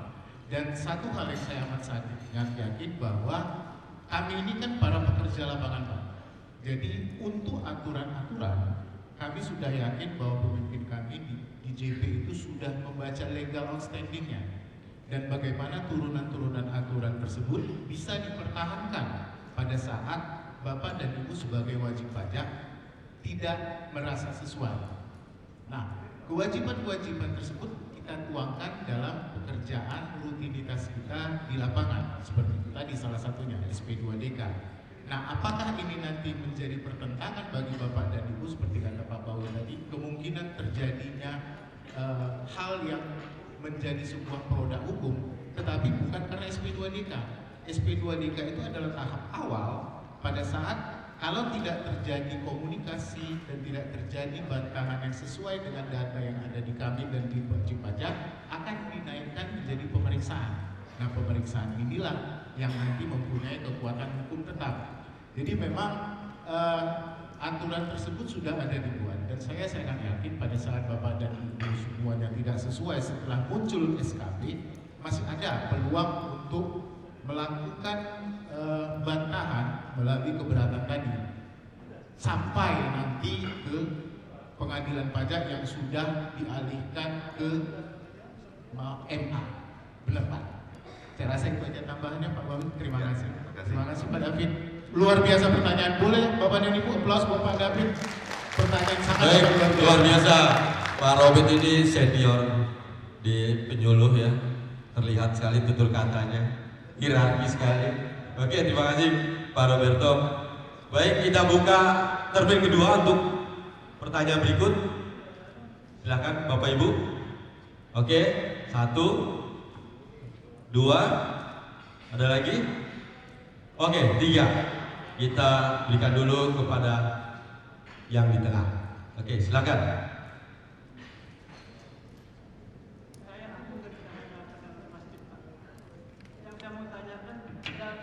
Dan satu hal yang saya amat sangat yakin bahwa kami ini kan para pekerja lapangan Pak. Jadi untuk aturan-aturan kami sudah yakin bahwa pemimpin kami di JP itu sudah membaca legal outstandingnya, dan bagaimana turunan-turunan aturan tersebut bisa dipertahankan pada saat Bapak dan Ibu sebagai wajib pajak tidak merasa sesuai. Nah, kewajiban-kewajiban tersebut kita tuangkan dalam pekerjaan rutinitas kita di lapangan, seperti itu tadi salah satunya SP2DK. Nah, apakah ini nanti menjadi pertentangan bagi Bapak dan Ibu seperti kata Pak Bawi tadi? Kemungkinan terjadinya hal yang menjadi sebuah produk hukum, tetapi bukan karena SP2DK. SP2DK itu adalah tahap awal pada saat kalau tidak terjadi komunikasi dan tidak terjadi bantahan yang sesuai dengan data yang ada di kami dan di wajib pajak, akan dinaikkan menjadi pemeriksaan. Nah, pemeriksaan inilah yang nanti mempunyai kekuatan hukum tetap. Jadi memang aturan tersebut sudah ada dibuat, dan saya sangat yakin pada saat Bapak dan Ibu semuanya tidak sesuai setelah muncul SKP, masih ada peluang untuk melakukan bantahan melalui keberatan tadi sampai nanti ke pengadilan pajak yang sudah dialihkan ke MA. Benar Pak? Saya rasa itu aja tambahannya Pak Bawi. Terima kasih. Terima kasih Pak David. Luar biasa pertanyaan. Boleh Bapak dan Ibu aplaus buat Pak David. Pertanyaan sangat luar biasa. Pak Robert ini senior di penyuluh ya. Terlihat sekali tutur katanya. Hierarki sekali. Oke, terima kasih Pak Roberto. Baik, kita buka termin kedua untuk pertanyaan berikut. Silakan Bapak Ibu. Oke, 1, 2, ada lagi? Oke, 3. Kita berikan dulu kepada yang di tengah. Oke, silakan.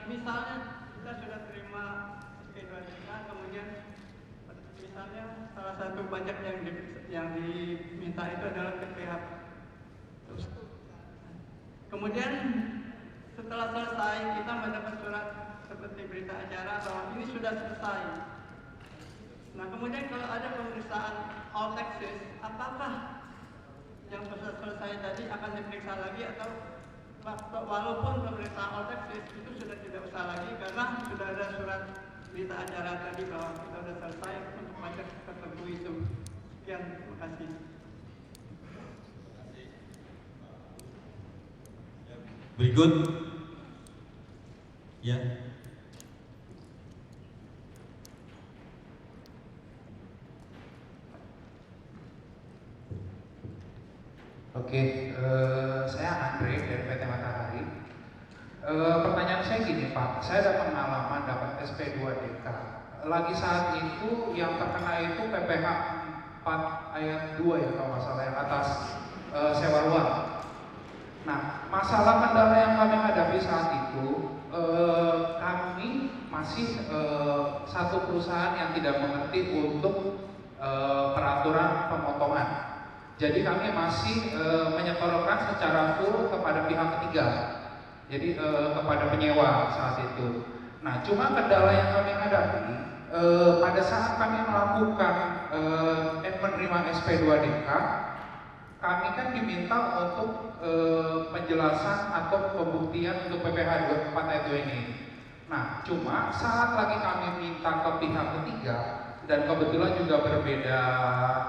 Misalnya kita sudah terima SP2DK, kemudian misalnya salah satu pajak yang diminta itu adalah PPh. Kemudian setelah selesai kita mendapat surat seperti berita acara bahwa ini sudah selesai. Nah, kemudian kalau ada pemeriksaan all taxes, apakah yang sudah selesai tadi akan diperiksa lagi, atau walaupun pemeriksaan all taxes itu sudah tidak usah lagi karena sudah ada surat berita acara tadi bahwa kita sudah selesai untuk pajak tertentu itu. Sekian, terima kasih. Berikut, ya. Oke, saya Andre dari PT Matahari. Pertanyaan saya gini Pak, saya ada pengalaman dapat SP2DK. Lagi saat itu yang terkena itu PPh 4 ayat 2 ya kalau nggak salah, yang atas sewa ruang. Nah, masalah kendala yang kami hadapi saat itu, kami masih satu perusahaan yang tidak mengerti untuk peraturan pemotongan. Jadi kami masih menyetorkan secara full kepada pihak ketiga, jadi kepada penyewa saat itu. Nah, cuma kendala yang kami hadapi pada saat kami melakukan menerima SP2DK, kami kan diminta untuk penjelasan atau pembuktian untuk PPh 24 ayat 2 ini. Nah, cuma saat lagi kami minta ke pihak ketiga, dan kebetulan juga berbeda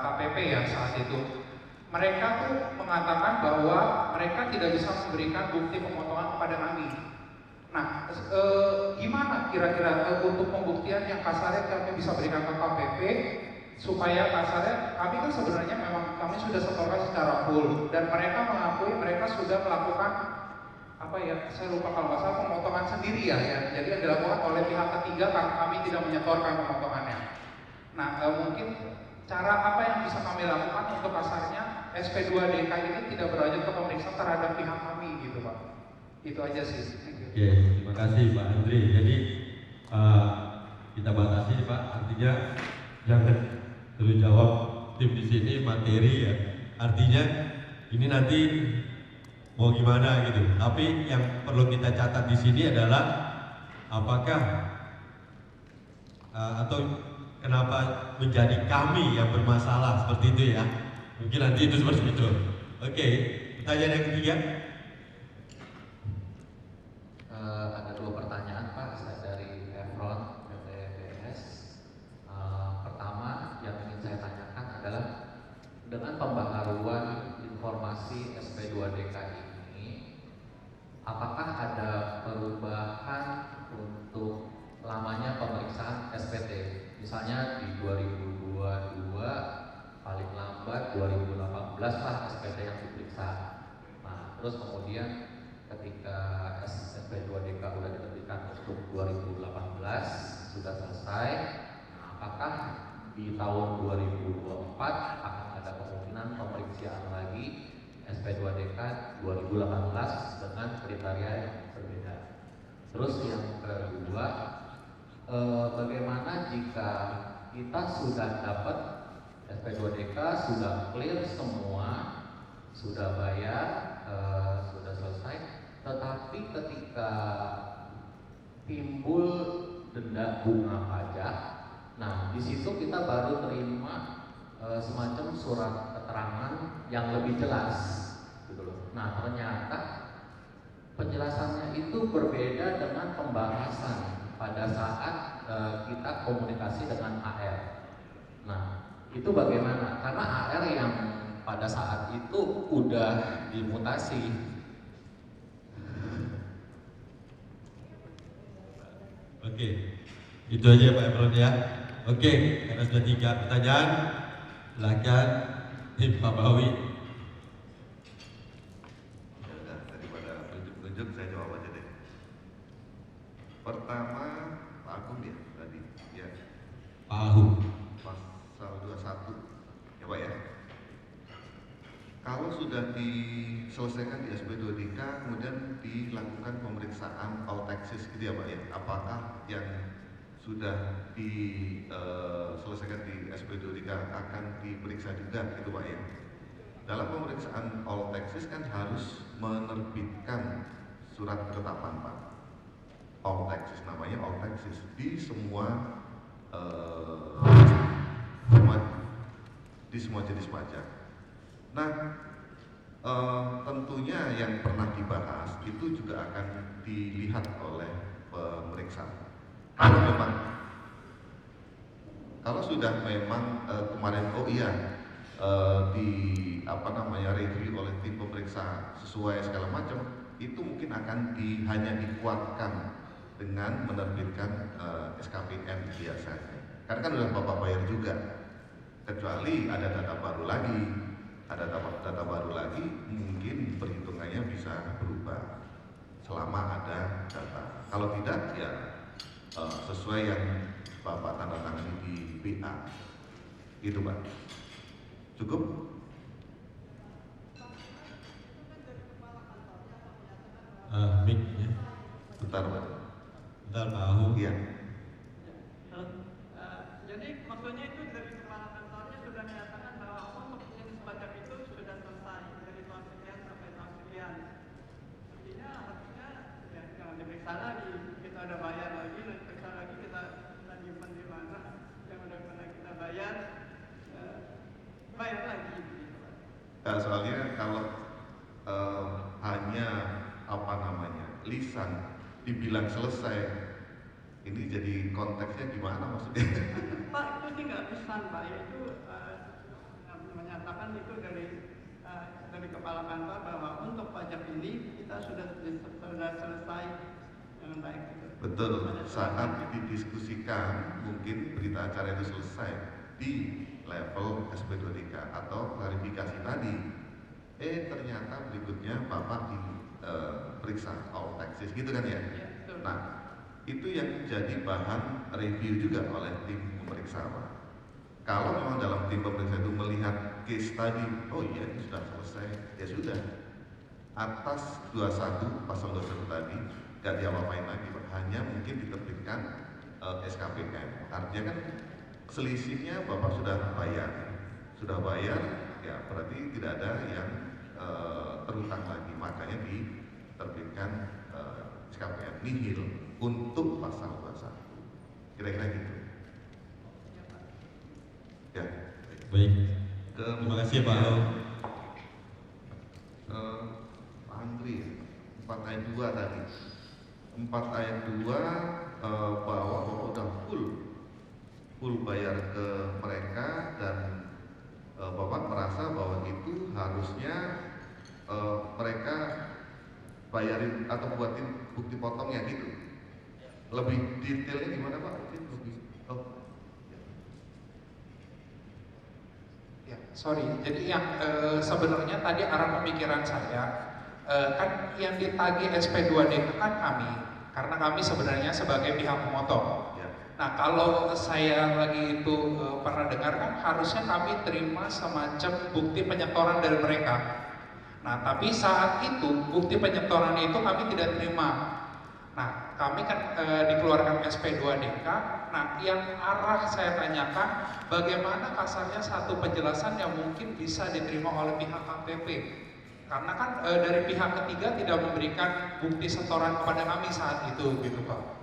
KPP ya saat itu, mereka tuh mengatakan bahwa mereka tidak bisa memberikan bukti pemotongan kepada kami. Nah, gimana kira-kira untuk pembuktian yang kasarnya kami bisa berikan ke KPP supaya kasarnya kami kan sebenarnya memang kami sudah setorkan secara full dan mereka mengakui mereka sudah melakukan apa ya, saya lupa kalau nggak salah pemotongan sendiri ya, jadi yang dilakukan oleh pihak ketiga karena kami tidak menyetorkan pemotongannya. Nah, mungkin cara apa yang bisa kami lakukan untuk kasarnya SP2DK ini tidak berlanjut ke pemeriksaan terhadap pihak kami gitu Pak. Itu aja sih. Oke, terima kasih Pak Andri. Jadi kita batasi Pak, artinya jangan terus jawab tim di sini materi ya. Artinya ini nanti mau gimana gitu. Tapi yang perlu kita catat di sini adalah apakah atau kenapa menjadi kami yang bermasalah seperti itu ya. Mungkin nanti itu seperti itu. Oke, pertanyaan yang ketiga. Ada dua pertanyaan Pak, saya dari Efron PTBS. Pertama yang ingin saya tanyakan adalah dengan pembaharuan informasi SP2DK ini, apakah ada perubahan untuk lamanya pemeriksaan SPT? Misalnya di 2022 paling lambat 2018 lah SPT yang diperiksa. Nah, terus kemudian ketika SP2DK udah diterbitkan untuk 2018 sudah selesai, nah, apakah di tahun 2024 akan ada kemungkinan pemeriksaan lagi SP2DK 2018 dengan kriteria yang berbeda? Terus yang kedua, bagaimana jika kita sudah dapat SP2DK, sudah clear semua, sudah bayar, sudah selesai, tetapi ketika timbul denda bunga pajak, nah di situ kita baru terima semacam surat keterangan yang lebih jelas, gitu loh. Nah ternyata penjelasannya itu berbeda dengan pembahasan pada saat kita komunikasi dengan AR. Nah, itu bagaimana? Karena AR yang pada saat itu udah dimutasi. Oke, itu aja Pak Efron ya. Oke, karena sudah 3 pertanyaan, silakan tim Pak Bawi. Ya udah, daripada tunjuk-tunjuk saya jawab aja deh. Pertama, Pak Agung ya tadi, ya. Pak Agung. Pasal 21, ya Pak ya. Kalau sudah diselesaikan di SP2DK, kemudian dilakukan pemeriksaan all taxes gitu ya Pak ya. Apakah yang sudah diselesaikan di SP2DK akan diperiksa juga gitu Pak ya. Dalam pemeriksaan all taxes kan harus menerbitkan surat ketetapan Pak. All taxes, namanya all taxes di semua jenis pajak. Nah, tentunya yang pernah dibahas itu juga akan dilihat oleh pemeriksa. Kalau sudah memang kemarin di review oleh tim pemeriksa sesuai segala macam, itu mungkin akan hanya dikuatkan dengan menerbitkan SKPM biasanya. Karena kan udah Bapak bayar juga. Kecuali ada data baru lagi, mungkin perhitungannya bisa berubah selama ada data. Kalau tidak ya sesuai yang Bapak tanda tangani di BA. Gitu Pak. Cukup? Mik ya. Bentar Pak. Bentar Pak Ahu. Iya. Jadi maksudnya itu dari kepala kantornya sudah menyatakan bahwa untuk jenis pajak itu sudah selesai dari tahun sekian sampai tahun sekian. Artinya ya jangan diperiksa lagi, kita udah bayar lagi, nanti periksa lagi kita lagi di mana yang udah pernah kita bayar lagi. Nah, soalnya kalau hanya lisan dibilang selesai, ini jadi konteksnya gimana maksudnya? Pak, itu sih nggak lisan Pak, itu menyatakan itu dari kepala kantor bahwa untuk pajak ini kita sudah selesai dengan baik. Betul, saat didiskusikan mungkin berita acara itu selesai di level SP2DK atau klarifikasi tadi. Ternyata berikutnya Bapak diperiksa all taxes gitu kan ya? Nah, itu yang jadi bahan review juga oleh tim pemeriksa Pak. Kalau memang dalam tim pemeriksa itu melihat case tadi, oh iya ini sudah selesai, ya sudah. Atas 21 pasal 21 tadi gak diapa-apain lagi Pak, hanya mungkin diterbitkan SKPM. Artinya kan selisihnya Bapak sudah bayar, ya berarti tidak ada yang terutang lagi, makanya diterbitkan SKPM nihil untuk pasal 21. Kira-kira gitu. Ya. Baik. Terima kasih Pak Al. Pak Andri, 4 ayat 2 tadi. 4 ayat 2 bahwa udah full bayar ke mereka dan Bapak merasa bahwa itu harusnya mereka bayarin atau buatin bukti potongnya gitu. Lebih detailnya gimana Pak? Ya, sorry. Jadi yang sebenarnya tadi arah pemikiran saya kan yang ditagih SP2DK kan kami, karena kami sebenarnya sebagai pihak pemotor. Nah, kalau saya lagi itu pernah dengar kan harusnya kami terima semacam bukti penyetoran dari mereka. Nah, tapi saat itu bukti penyetoran itu kami tidak terima. Nah, kami kan dikeluarkan SP2DK. Nah, yang arah saya tanyakan bagaimana kasarnya satu penjelasan yang mungkin bisa diterima oleh pihak KPP. Karena kan dari pihak ketiga tidak memberikan bukti setoran kepada kami saat itu gitu Pak.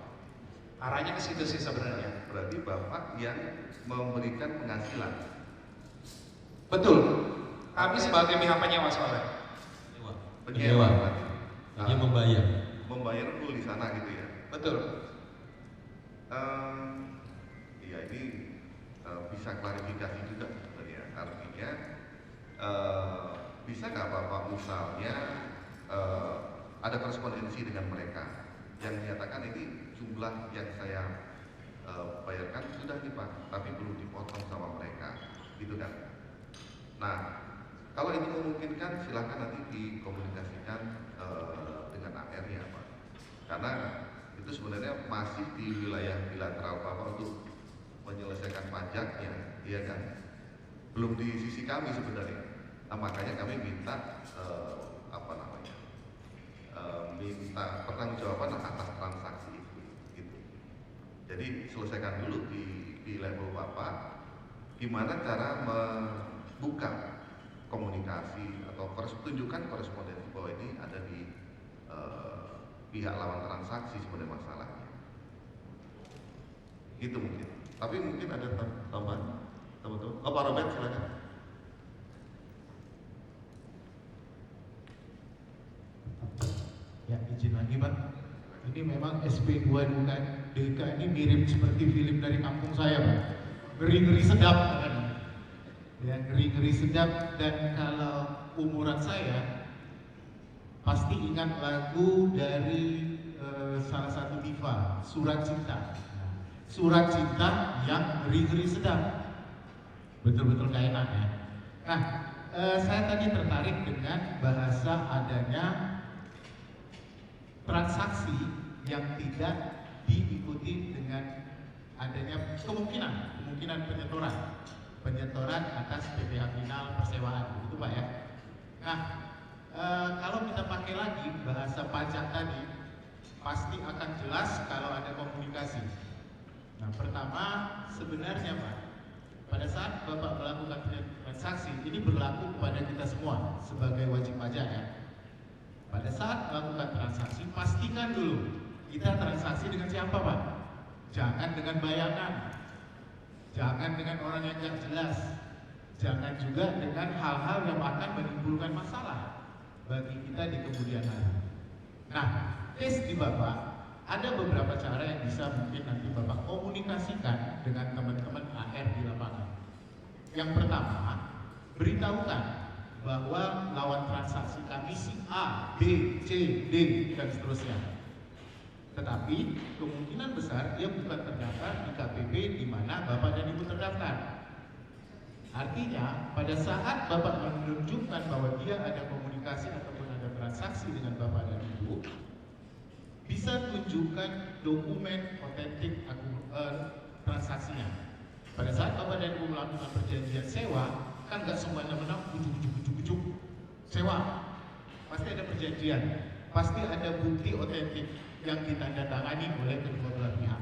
Arahnya ke situ sih sebenarnya. Berarti Bapak yang memberikan penghasilan. Betul. Kami sebagai pihak penyewa soalnya. Penyewa. Dia membayar. Membayar full di sana gitu ya. Betul. Iya ini bisa klarifikasi juga sebenarnya. Artinya bisa nggak Bapak misalnya ada korespondensi dengan mereka yang menyatakan ini jumlah yang saya bayarkan sudah nih Pak, tapi belum dipotong sama mereka, gitu kan? Nah, kalau ini memungkinkan silahkan nanti dikomunikasikan dengan AR ya Pak, karena itu sebenarnya masih di wilayah bilateral Bapak untuk menyelesaikan pajaknya, iya kan? Belum di sisi kami sebenarnya. Nah, makanya kami minta minta pertanggungjawaban atas transaksi itu, gitu. Jadi selesaikan dulu di level Bapak, gimana cara membuka komunikasi atau tunjukkan korespondensi bahwa ini ada di pihak lawan transaksi sebenarnya masalahnya. Gitu mungkin. Tapi mungkin ada tambahan teman-teman. Pak Robert silakan. Ya, izin lagi Pak. Ini memang SP2DK ini mirip seperti film dari kampung saya Pak. Ngeri-ngeri sedap kan. Ya, ngeri-ngeri sedap, dan kalau umuran saya pasti ingat lagu dari salah satu diva, Surat Cinta. Surat Cinta yang ngeri-ngeri sedap, betul-betul gak enak ya. Nah, saya tadi tertarik dengan bahasa adanya transaksi yang tidak diikuti dengan adanya kemungkinan penyetoran atas PPh final persewaan, gitu Pak ya. Nah, kalau kita pakai lagi bahasa pajak tadi, pasti akan jelas kalau ada komunikasi. Nah, pertama sebenarnya Pak, pada saat Bapak melakukan transaksi, ini berlaku kepada kita semua sebagai wajib pajak ya. Pada saat melakukan transaksi, pastikan dulu kita transaksi dengan siapa Pak? Jangan dengan bayangan, jangan dengan orang yang tidak jelas, jangan juga dengan hal-hal yang akan menimbulkan masalah bagi kita di kemudian hari. Nah, di Bapak ada beberapa cara yang bisa mungkin nanti Bapak komunikasikan dengan teman-teman AR di lapangan. Yang pertama, beritahukan bahwa lawan transaksi kami si A, B, C, D, dan seterusnya. Tetapi kemungkinan besar dia bukan terdaftar di KPP di mana Bapak dan Ibu terdaftar. Artinya, pada saat Bapak menunjukkan bahwa dia ada komunikasi ataupun ada transaksi dengan Bapak dan Ibu, bisa tunjukkan dokumen otentik transaksinya. Pada saat Bapak dan Ibu melakukan perjanjian sewa, kan nggak semuanya menang ujuk-ujuk sewa. Pasti ada perjanjian, pasti ada bukti otentik yang ditandatangani oleh kedua belah pihak.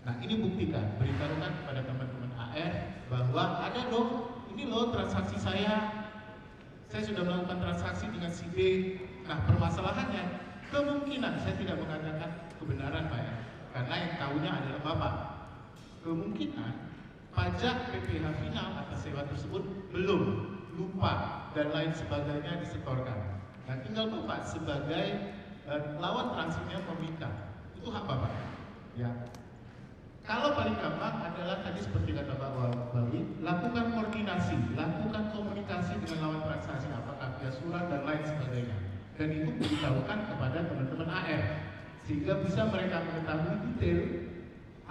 Nah, ini buktikan, beritahukan kepada teman-teman AR bahwa ada loh, ini loh transaksi saya sudah melakukan transaksi dengan si B. Nah, permasalahannya kemungkinan, saya tidak mengatakan kebenaran Pak ya, karena yang tahunya adalah Bapak. Kemungkinan pajak PPh final atas sewa tersebut belum, lupa, dan lain sebagainya disetorkan. Nah, tinggal Bapak sebagai lawan transaksinya meminta, itu hak Bapak ya. Kalau paling gampang adalah tadi seperti kata Pak Bawi, lakukan koordinasi, lakukan komunikasi dengan lawan transaksi, apakah via surat dan lain sebagainya, dan itu diberitahukan kepada teman-teman AR sehingga bisa mereka mengetahui detail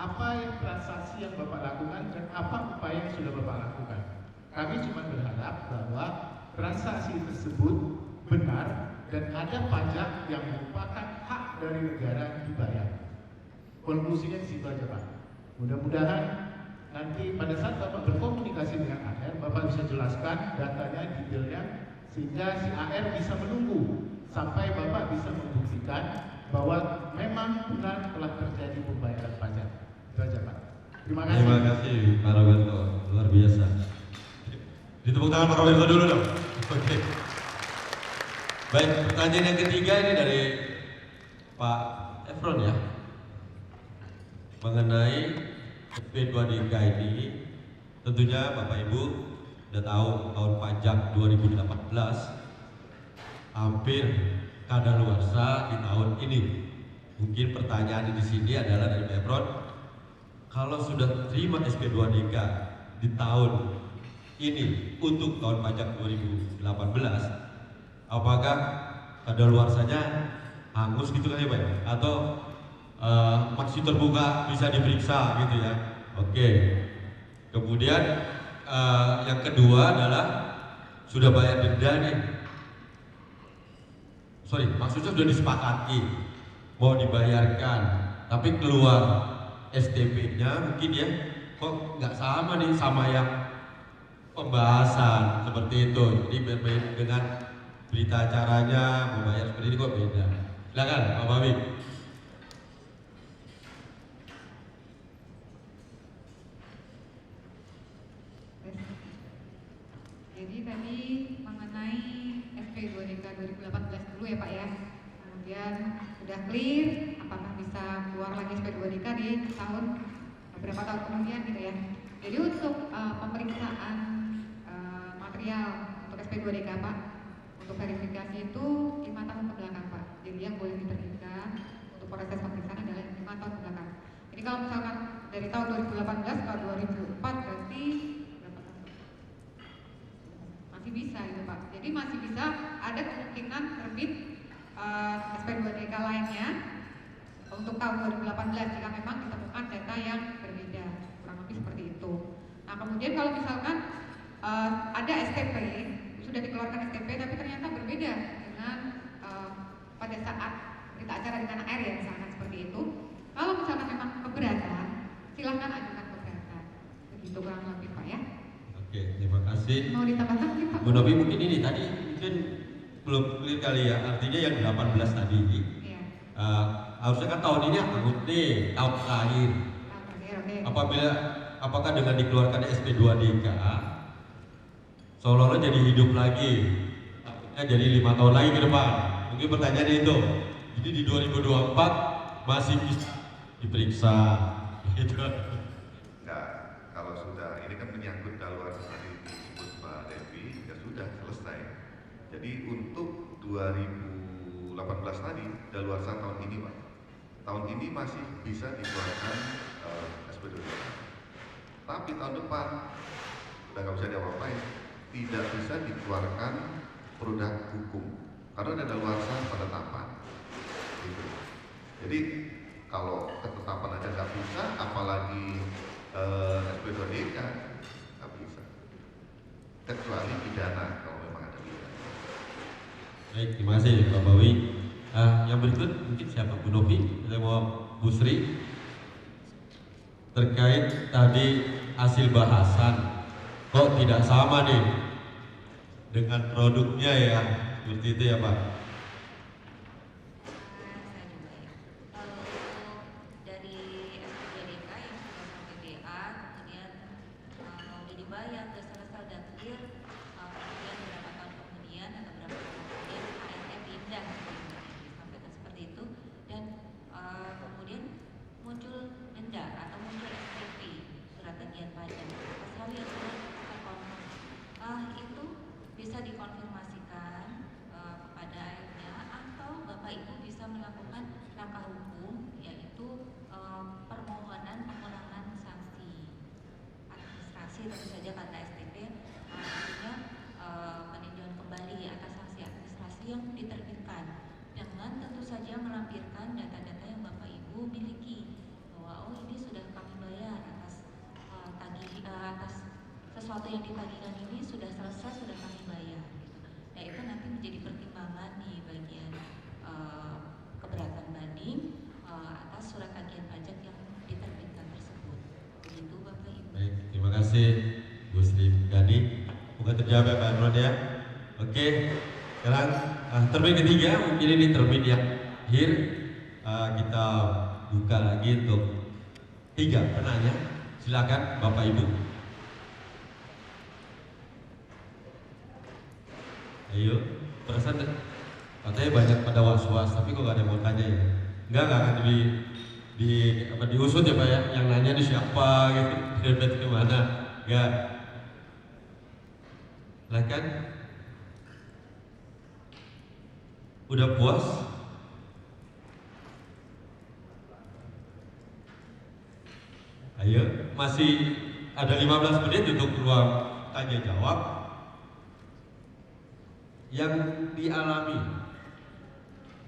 apa yang transaksi yang Bapak lakukan dan apa upaya yang sudah Bapak lakukan. Kami cuma berharap bahwa transaksi tersebut benar dan ada pajak yang merupakan hak dari negara dibayar. Konklusinya di situ aja Pak. Mudah-mudahan nanti pada saat Bapak berkomunikasi dengan AR, Bapak bisa jelaskan datanya, detailnya, sehingga si AR bisa menunggu sampai Bapak bisa membuktikan bahwa memang benar telah terjadi pembayaran pajak. Itu aja Pak. Terima kasih. Terima kasih Pak Roberto, luar biasa. Ditepuk tangan Pak Roberto dulu dong. Oke. Baik, pertanyaan yang ketiga ini dari Pak Efron ya, mengenai SP2DK ini. Tentunya Bapak Ibu udah tahu tahun pajak 2018 hampir kadaluarsa di tahun ini. Mungkin pertanyaan di sini adalah dari Pak Efron, kalau sudah terima SP2DK di tahun ini untuk tahun pajak 2018, apakah kadaluarsanya hangus gitu kan ya Pak? Atau masih terbuka, bisa diperiksa gitu ya? Oke. Kemudian yang kedua adalah sudah bayar denda nih. Maksudnya sudah disepakati mau dibayarkan, tapi keluar STP-nya mungkin ya, kok nggak sama nih sama yang pembahasan seperti itu. Jadi dengan berita acaranya membayar seperti ini kok beda. Silakan Pak Bawi. Jadi tadi mengenai SP2DK 2018 dulu ya Pak ya. Kemudian sudah clear apakah bisa keluar lagi SP2DK di beberapa tahun kemudian gitu ya. Jadi untuk pemeriksaan material untuk SP2DK Pak, untuk verifikasi itu 5 tahun ke belakang Pak. Jadi yang boleh diterbitkan untuk proses pemeriksaan adalah 5 tahun ke belakang. Jadi kalau misalkan dari tahun 2018 ke 2004 berarti berapa tahun? Masih bisa itu Pak. Jadi masih bisa ada kemungkinan terbit SP2DK lainnya untuk tahun 2018 jika memang ditemukan data yang berbeda, kurang lebih seperti itu. Nah kemudian kalau misalkan ada STP, sudah dikeluarkan STP tapi ternyata berbeda dengan pada saat berita acara di tanah air ya misalkan seperti itu. Kalau misalkan memang keberatan, silahkan ajukan keberatan. Begitu kurang lebih Pak ya. Oke, terima kasih. Mau ditambahkan mungkin Pak? Bu Novi mungkin ini tadi mungkin belum clear kali ya, artinya yang 18 tadi Iya. Harusnya kan tahun ini anggut nih, tahun terakhir. Apakah dengan dikeluarkan SP2DK seolah-olah jadi hidup lagi, jadi 5 tahun lagi ke depan? Mungkin pertanyaannya itu. Jadi di 2024 masih bisa diperiksa gitu. Enggak, kalau sudah ini kan menyangkut daluarsa tadi disebut Mbak Devi, ya sudah selesai. Jadi untuk 2018 tadi daluarsa tahun ini Pak, tahun ini masih bisa dikeluarkan SP2DK. Tapi tahun depan udah nggak bisa diapa-apain, tidak bisa dikeluarkan produk hukum karena ada daluarsa penetapan. Gitu. Jadi kalau ketetapan aja nggak bisa, apalagi SP2DK nggak bisa. Kecuali pidana kalau memang ada pidana. Baik, terima kasih Pak Bawi. Yang berikut mungkin siapa? Bu Novi, saya mau Bu Sri terkait tadi hasil bahasan kok tidak sama nih dengan produknya ya, seperti itu ya Pak. Dari SP2DK yang sudah sampai BA, kemudian udah dibayar, udah selesai, udah clear, kemudian beberapa tahun kemudian atau beberapa tahun kemudian ART pindah disampaikan seperti itu, dan kemudian muncul denda atau muncul SPP, surat tagihan pajak atas hal yang sudah terkonfirmasi. Itu bisa dikonfirmasikan kepada ART-nya atau Bapak Ibu bisa melakukan langkah hukum, yaitu permohonan pengurangan sanksi administrasi, tentu saja karena STP artinya peninjauan kembali atas sanksi administrasi yang diterbitkan, dengan tentu saja melampirkan data-data yang Bapak Ibu miliki bahwa oh ini sudah kami bayar atas atas sesuatu yang ditagihkan ini sudah selesai, sudah kami bayar gitu. Nah itu nanti menjadi pertimbangan di bagian keberatan banding atas surat tagihan pajak yang diterbitkan tersebut. Begitu Bapak Ibu. Baik, terima kasih Bu Sri Gani. Bukan terjawab ya Pak Imran ya. Oke, sekarang termin ketiga, mungkin ini termin yang akhir. Kita buka lagi untuk 3 penanya. Silakan Bapak Ibu. Ayo, perasaan katanya banyak pada was-was, tapi kok gak ada yang mau tanya ya? Enggak akan diusut ya Pak ya? Yang nanya ini siapa gitu, dapat kemana? Enggak. Silakan. Udah puas? Ayo, masih ada 15 menit untuk ruang tanya jawab. Yang dialami,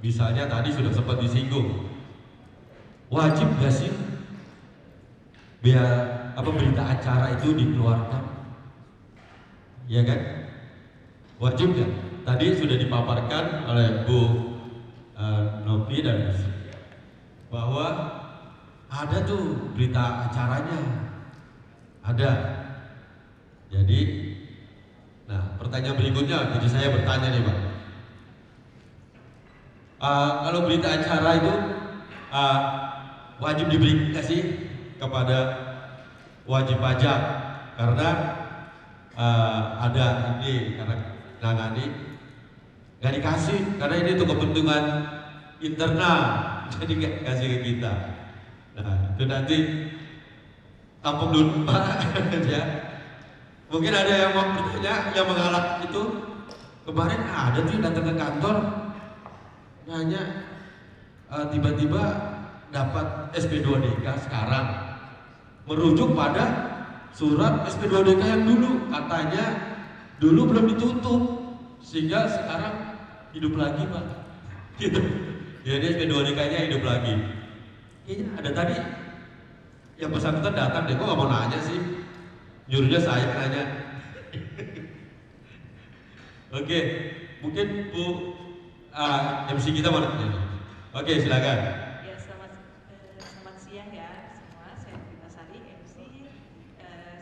misalnya tadi sudah sempat disinggung, wajib gak sih biar berita acara itu dikeluarkan? Ya kan? Wajib gak? Tadi sudah dipaparkan oleh Bu Novi dan Bu Sri bahwa ada tuh berita acaranya, ada. Jadi, nah pertanyaan berikutnya, jadi saya bertanya nih Pak, kalau berita acara itu wajib diberi kasih kepada wajib pajak karena ada ini karena nangani nggak dikasih karena ini untuk kepentingan internal, jadi nggak kasih ke kita. Nah itu nanti tampung dulu Pak ya. Mungkin ada yang mau bertanya, yang mengalami itu kemarin ada tuh datang ke kantor nanya tiba-tiba dapat SP2DK sekarang merujuk pada surat SP2DK yang dulu katanya dulu belum ditutup sehingga sekarang hidup lagi Pak. Gitu. Jadi SP2DK-nya hidup lagi. Kayaknya ada tadi yang bersangkutan datang deh, kok nggak mau nanya sih? Nyuruhnya saya nanya. Oke, mungkin Bu MC kita mana? Oke, silakan. Ya, selamat siang ya semua. Saya Vita Sari, MC.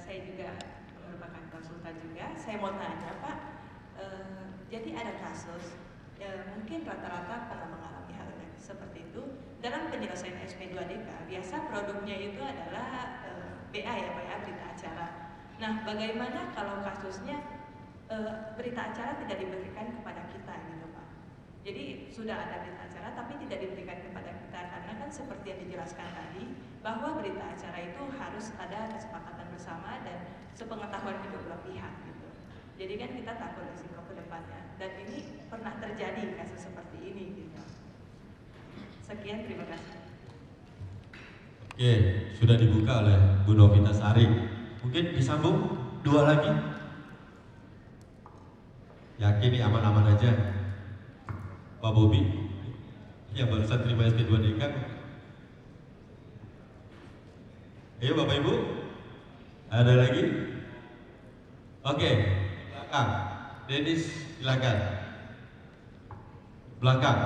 Saya juga merupakan konsultan juga. Saya mau tanya Pak, jadi ada kasus, mungkin rata-rata pernah mengalami hal yang seperti itu. Dalam penyelesaian SP2DK, biasa produknya itu adalah BA ya Pak ya, berita acara. Nah, bagaimana kalau kasusnya berita acara tidak diberikan kepada kita gitu Pak? Jadi sudah ada berita acara tapi tidak diberikan kepada kita, karena kan seperti yang dijelaskan tadi bahwa berita acara itu harus ada kesepakatan bersama dan sepengetahuan kedua belah pihak gitu. Jadi kan kita takut risiko ke depannya, dan ini pernah terjadi kasus seperti ini gitu. Sekian, terima kasih. Oke, sudah dibuka oleh Bu Novita Sari. Mungkin disambung 2 lagi. Yakin nih aman-aman aja. Pak Bobi yang barusan terima SP2DK. Ayo Bapak Ibu, ada lagi? Oke, belakang. Dennis, silakan. Belakang.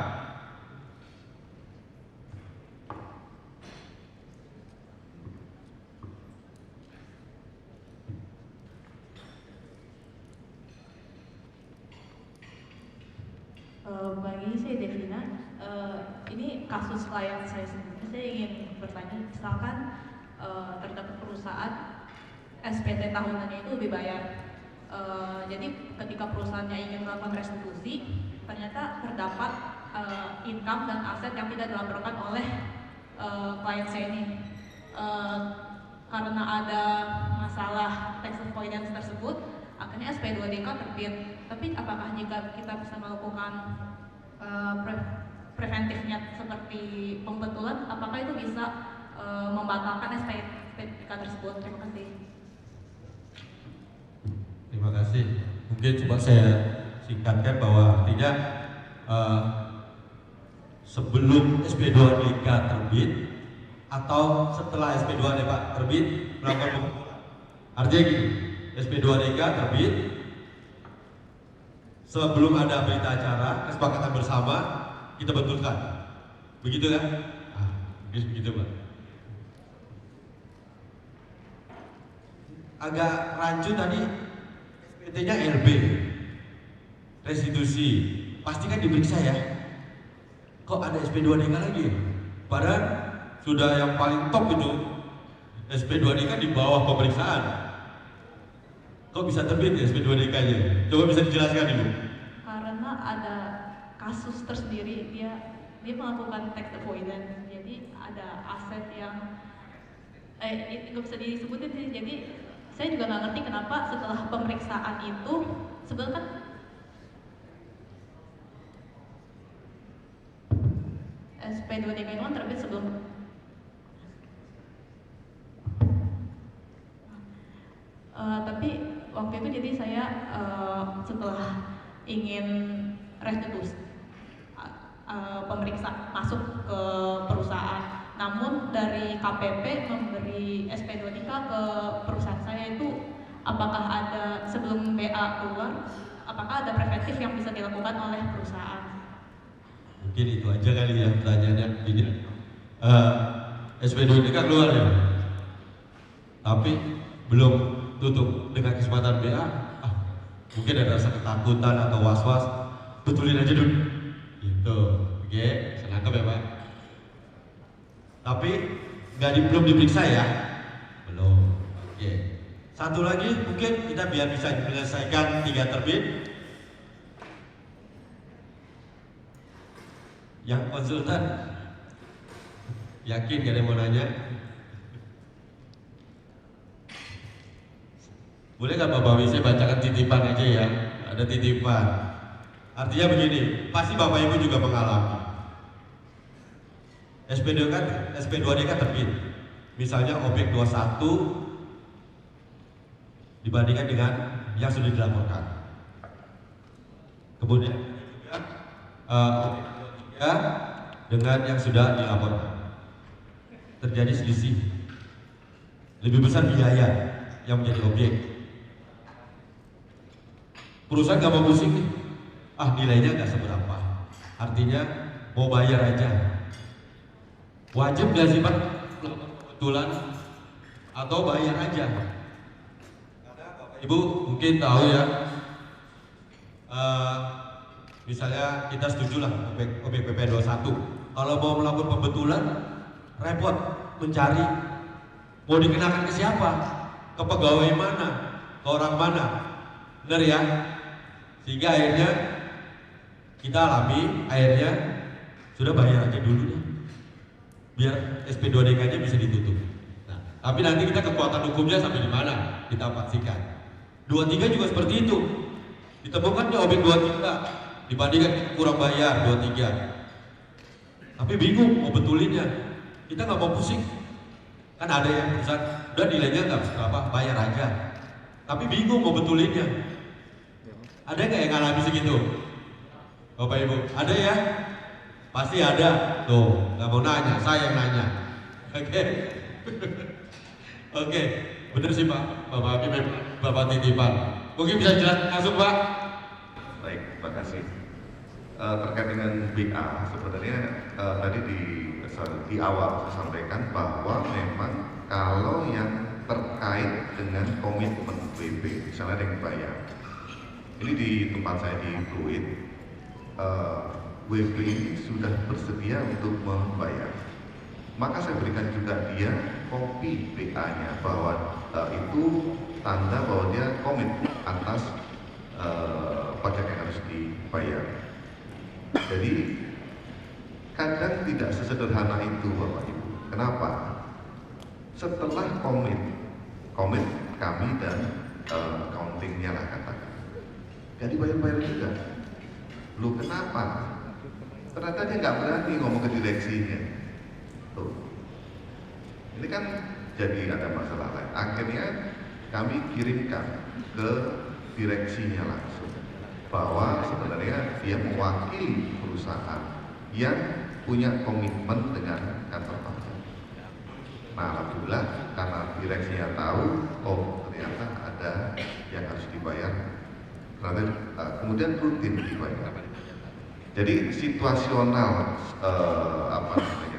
Pagi, saya Devina. Ini kasus klien saya sendiri. Saya ingin bertanya, misalkan terdapat perusahaan SPT tahunannya itu lebih bayar. Jadi ketika perusahaannya ingin melakukan restitusi, ternyata terdapat income dan aset yang tidak dilaporkan oleh klien saya ini. Karena ada masalah tax avoidance tersebut, akhirnya SP2DK terbit. Tapi apakah jika kita bisa melakukan preventifnya seperti pembetulan, apakah itu bisa membatalkan SP2DK tersebut? Terima kasih. Terima kasih. Mungkin coba saya singkatkan bahwa artinya sebelum SP2DK terbit atau setelah SP2DK terbit melakukan pembetulan. Artinya gini, SP2DK terbit, sebelum ada berita acara, kesepakatan bersama, kita betulkan. Begitu kan? Begitu Pak. Agak rancu tadi, SPT-nya LB, restitusi, pasti kan diperiksa ya. Kok ada SP2DK lagi? Padahal sudah yang paling top itu, SP2DK di bawah pemeriksaan. Kok bisa terbit ya SP2DK-nya? Coba bisa dijelaskan Ibu. Karena ada kasus tersendiri, dia melakukan tax avoidance. Jadi ada aset yang nggak bisa disebutin sih. Jadi saya juga nggak ngerti kenapa setelah pemeriksaan itu sebenarnya kan SP2DK itu kan terbit sebelum tapi waktu itu jadi saya setelah ingin restitusi pemeriksa masuk ke perusahaan, namun dari KPP memberi SP2DK ke perusahaan saya itu, apakah ada sebelum BA keluar, apakah ada preventif yang bisa dilakukan oleh perusahaan? Mungkin itu aja kali ya pertanyaannya. Gini, SP2DK keluar ya, tapi belum tutup dengan kesempatan BA. Mungkin ada rasa ketakutan atau was-was, betulin aja dulu. Gitu, oke, senang ya Pak. Tapi belum diperiksa ya, belum. Oke. Satu lagi mungkin kita biar bisa menyelesaikan 3 terbit. Yang konsultan yakin gak ada yang mau nanya? Boleh nggak Bapak Wi, saya bacakan titipan aja ya. Ada titipan. Artinya begini, pasti Bapak Ibu juga mengalami. SP2DK terbit. Misalnya objek 21 dibandingkan dengan yang sudah dilaporkan. Kemudian ya dengan yang sudah dilaporkan. Terjadi selisih. Lebih besar biaya yang menjadi objek. Perusahaan gak mau pusing nih. Nilainya gak seberapa. Artinya mau bayar aja. Wajib gak sih Pak? Kebetulan atau bayar aja? Karena Bapak Ibu mungkin tahu ya, misalnya kita setuju lah objek PP 21. Kalau mau melakukan pembetulan, repot mencari mau dikenakan ke siapa, ke pegawai mana, ke orang mana, benar ya? Sehingga akhirnya kita alami, akhirnya sudah bayar aja dulu deh, biar SP2DK-nya bisa ditutup. Nah, tapi nanti kita kekuatan hukumnya sampai di mana kita pastikan. 23 juga seperti itu, ditemukan di objek 23 dibandingkan kurang bayar 23. Tapi bingung mau betulinnya, kita nggak mau pusing. Kan ada yang perusahaan udah nilainya nggak berapa, bayar aja. Tapi bingung mau betulinnya. Ada nggak yang ngalami segitu? Bapak Ibu, ada ya? Pasti ada. Tuh, nggak mau nanya, saya yang nanya. Oke. Oke, bener sih Pak. Bapak Habib, Bapak titipan. Mungkin bisa jelas langsung Pak. Baik, terima kasih. Terkait dengan BA, sebenarnya tadi di awal saya sampaikan bahwa memang kalau yang terkait dengan komitmen WP, misalnya ada yang bayar, ini di tempat saya di Fluid, WP ini sudah bersedia untuk membayar, maka saya berikan juga dia kopi BA-nya bahwa itu tanda bahwa dia komit atas pajak yang harus dibayar. Jadi kadang tidak sesederhana itu Bapak Ibu. Kenapa? Setelah komit kami dan accountingnya lah katakan, gak dibayar-bayar juga. Lu kenapa? Ternyata dia nggak berani ngomong ke direksinya. Tuh, ini kan jadi ada masalah lain. Akhirnya kami kirimkan ke direksinya langsung bahwa sebenarnya dia mewakili perusahaan yang punya komitmen dengan kantor pajak. Nah, alhamdulillah karena direksinya tahu, oh ternyata ada yang harus dibayar, kemudian rutin dibayar. Jadi situasional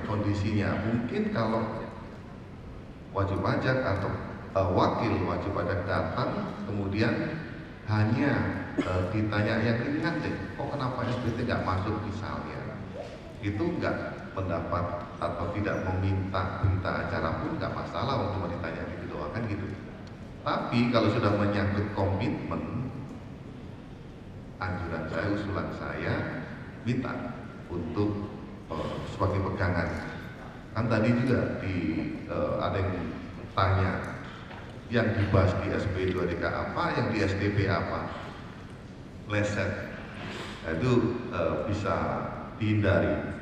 kondisinya mungkin kalau wajib pajak atau wakil wajib pajak datang kemudian hanya ditanya yang ringan deh, kok kenapa SPT nggak masuk misalnya, itu nggak mendapat atau tidak meminta berita acara pun nggak masalah untuk ditanya gitu doang kan gitu. Tapi kalau sudah menyangkut komitmen, anjuran saya, usulan saya minta untuk sebagai pegangan. Kan tadi juga ada yang tanya yang dibahas di SP2DK apa, yang di SDP apa, leset. Nah, itu bisa dihindari.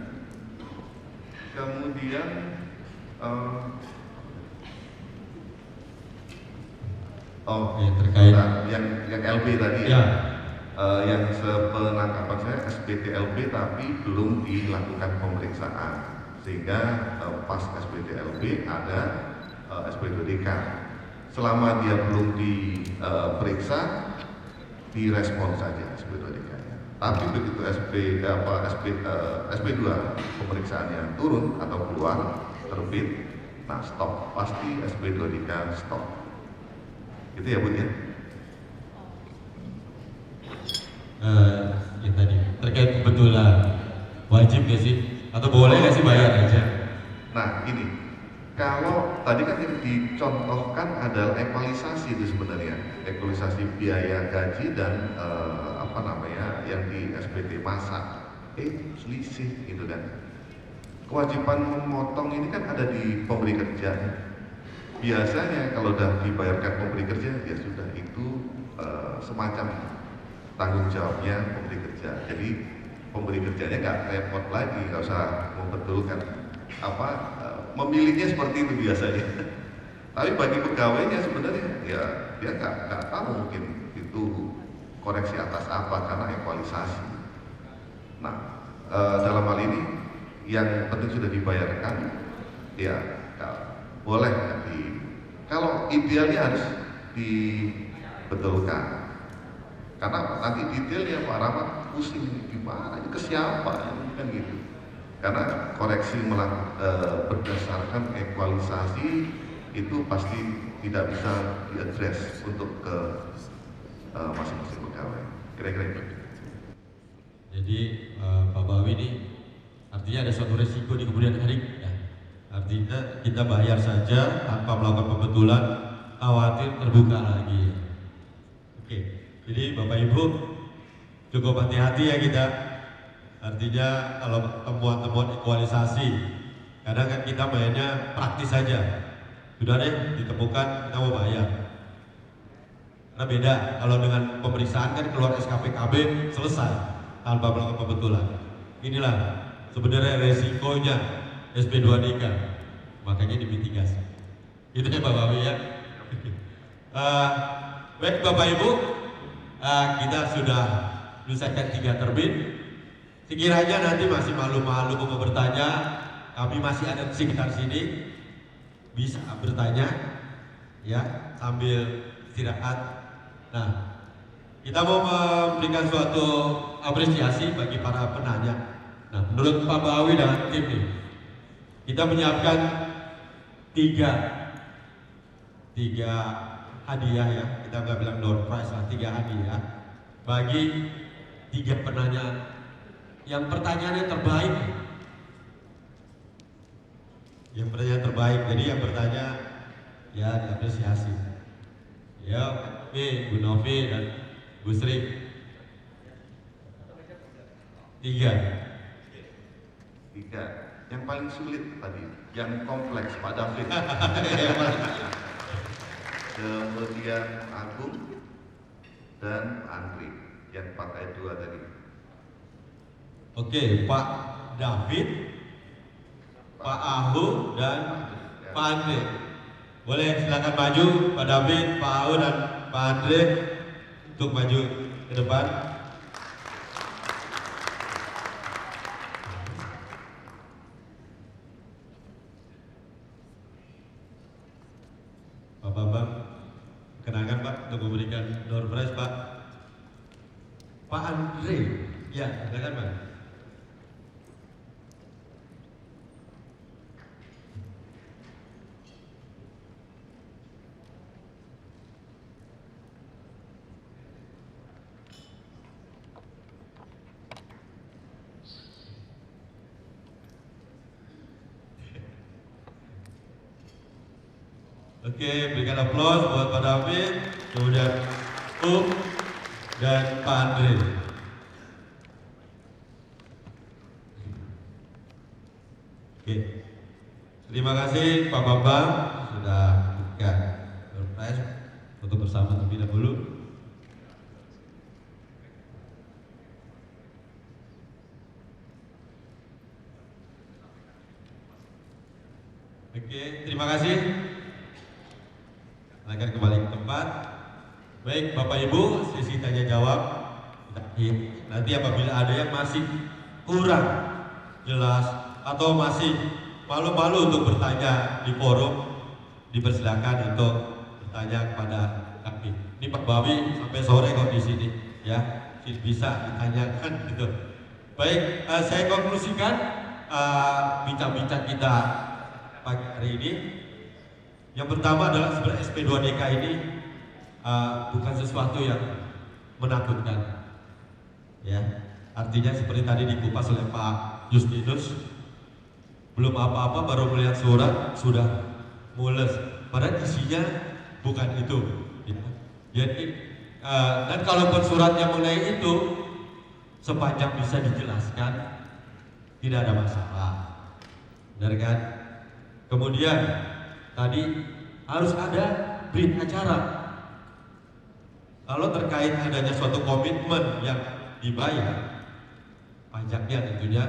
Kemudian terkait yang LB tadi ya. Yang sepenangkapan saya SPTLB tapi belum dilakukan pemeriksaan, sehingga pas SPTLB ada SP2DK. Selama dia belum diperiksa, direspon saja SP2DK-nya. Tapi begitu SP2 pemeriksaannya turun atau keluar terbit, nah stop, pasti SP2DK stop. Itu ya Bu ya. Yang tadi terkait kebetulan wajib gak sih atau boleh gak sih bayar aja? Nah ini kalau tadi kan yang dicontohkan adalah equalisasi itu sebenarnya, equalisasi biaya gaji dan yang di SPT masa selisih gitu kan. Kewajiban memotong ini kan ada di pemberi kerja. Biasanya kalau udah dibayarkan pemberi kerja ya sudah, itu semacam tanggung jawabnya pemberi kerja. Jadi pemberi kerjanya nggak repot lagi, nggak usah membetulkan memilihnya seperti itu biasanya. Tapi bagi pegawainya sebenarnya ya dia nggak tahu mungkin itu koreksi atas apa karena equalisasi. Nah dalam hal ini yang penting sudah dibayarkan, ya boleh kalau idealnya harus dibetulkan, karena nanti detailnya Pak Rahmat pusing gimana ke siapa kan gitu, karena koreksi berdasarkan ekualisasi itu pasti tidak bisa diadres untuk ke masing-masing pegawai, kira-kira itu. Jadi Pak Bawi ini artinya ada suatu resiko di kemudian hari, ya. Artinya kita bayar saja tanpa melakukan pembetulan, khawatir terbuka lagi. Oke, jadi Bapak Ibu cukup hati-hati ya kita. Artinya kalau temuan-temuan ekualisasi, kadang kan kita mainnya praktis saja. Sudah deh ditemukan, kita mau bayar. Karena beda kalau dengan pemeriksaan kan keluar SKPKB selesai tanpa melakukan pembetulan. Inilah sebenarnya resikonya SP2DK, makanya dimitigasi. Itu ya Pak Bawi ya. Baik Bapak Ibu, kita sudah menyelesaikan 3 terbit. Sekiranya nanti masih malu-malu mau bertanya, kami masih ada di sekitar sini, bisa bertanya ya sambil istirahat. Nah, kita mau memberikan suatu apresiasi bagi para penanya. Nah, menurut Pak Bawi dan tim ini, kita menyiapkan tiga hadiah ya. Kita nggak bilang door prize lah, 3 hadiah bagi 3 penanya yang pertanyaannya terbaik. Yang pertanyaan terbaik, jadi yang bertanya ya diapresiasi. Ya, Bu Novi dan Bu Sri. 3. Yang paling sulit tadi, yang kompleks Pak David. Kemudian Agung dan Andri, yang 4 ayat 2 tadi. Oke, Pak David, Pak Ahu dan Pak Andre. Boleh silakan maju Pak David, Pak Ahu dan Pak Andre untuk maju ke depan. Pak Bambang, kenangan Pak untuk memberikan door prize Pak. Pak Andre, ya silakan Pak. Oke, berikan aplaus buat Pak David, kemudian dan Pak Andre. Oke, terima kasih Pak Bambang sudah berikan surprise foto bersama terlebih dahulu. Oke, terima kasih. Silakan kembali ke tempat. Baik Bapak Ibu, sesi tanya jawab. Nanti apabila ada yang masih kurang jelas atau masih malu-malu untuk bertanya di forum, dipersilakan untuk bertanya kepada kami. Ini Pak Bawi sampai sore kok di sini, ya bisa ditanyakan gitu. Baik, saya konklusikan bincang-bincang kita pagi hari ini. Yang pertama adalah sebenarnya SP2DK ini bukan sesuatu yang menakutkan, ya. Artinya seperti tadi dikupas oleh Pak Justinus, belum apa-apa baru melihat surat sudah mules, padahal isinya bukan itu. Ya. Jadi dan kalaupun suratnya mengenai itu, sepanjang bisa dijelaskan, tidak ada masalah, benar kan? Kemudian tadi harus ada berita acara. Kalau terkait adanya suatu komitmen yang dibayar, pajaknya tentunya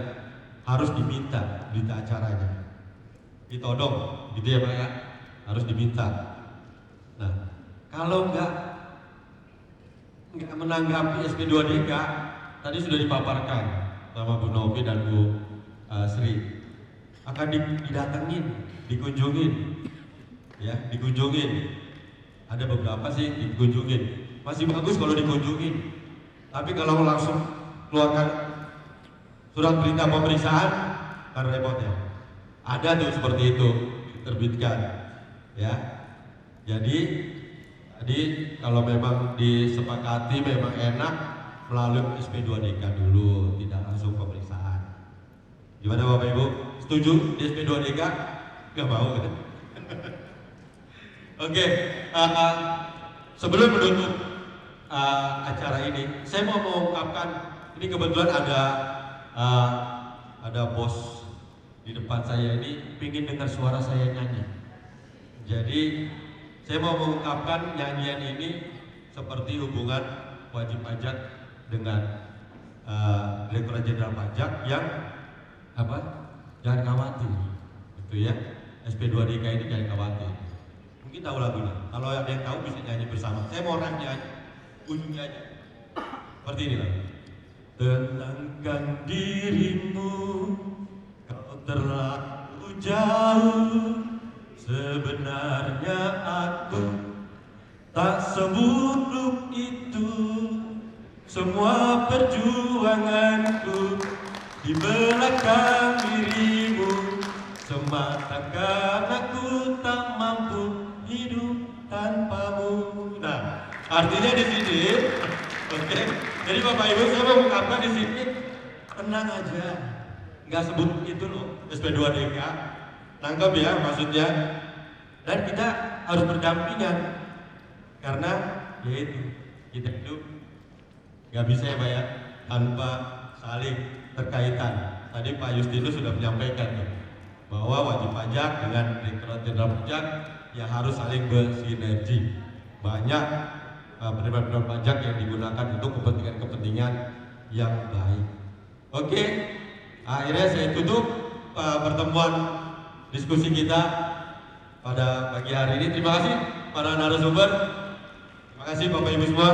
harus diminta berita acaranya. Ditodong, gitu ya Pak ya, harus diminta. Nah, kalau nggak menanggapi SP2DK, tadi sudah dipaparkan sama Bu Novi dan Bu Sri akan didatengin, dikunjungin, ya, dikunjungin. Ada beberapa sih dikunjungin, masih bagus kalau dikunjungin. Tapi kalau langsung keluarkan surat perintah pemeriksaan kan repot ya. Ada tuh seperti itu diterbitkan, ya. Jadi kalau memang disepakati memang enak melalui SP2DK dulu, tidak langsung pemeriksaan. Gimana Bapak Ibu? Setuju di SP2DK? Gak mau kan? Oke, sebelum menutup acara ini, saya mau mengungkapkan, ini kebetulan ada bos di depan saya ini pingin dengar suara saya nyanyi. Jadi saya mau mengungkapkan nyanyian ini seperti hubungan wajib pajak dengan Direktorat Jenderal Pajak yang apa? Jangan khawatir, gitu ya. SP2DK ini jangan khawatir. Mungkin tahu lagunya. Kalau ada yang tahu bisa nyanyi bersama. Saya mau nyanyi aja, ujungnya aja. Seperti ini lah. Tenangkan dirimu, kau terlalu jauh. Sebenarnya aku tak seburuk itu. Semua perjuanganku di belakang dirimu, semata karena aku tak mampu hidup tanpamu. Nah, artinya di sini, oke. Jadi Bapak Ibu, saya mau mengungkapkan di sini, tenang aja, nggak sebut itu loh, SP2DK, tangkap ya maksudnya. Dan kita harus berdampingan, karena yaitu kita hidup nggak bisa ya Pak ya, tanpa saling terkaitan. Tadi Pak Justinus sudah menyampaikan tuh, bahwa wajib pajak dengan Direktorat Jenderal Pajak ya harus saling bersinergi. Banyak penerimaan pajak yang digunakan untuk kepentingan-kepentingan yang baik. Oke, akhirnya saya tutup pertemuan diskusi kita pada pagi hari ini. Terima kasih para narasumber. Terima kasih Bapak Ibu semua.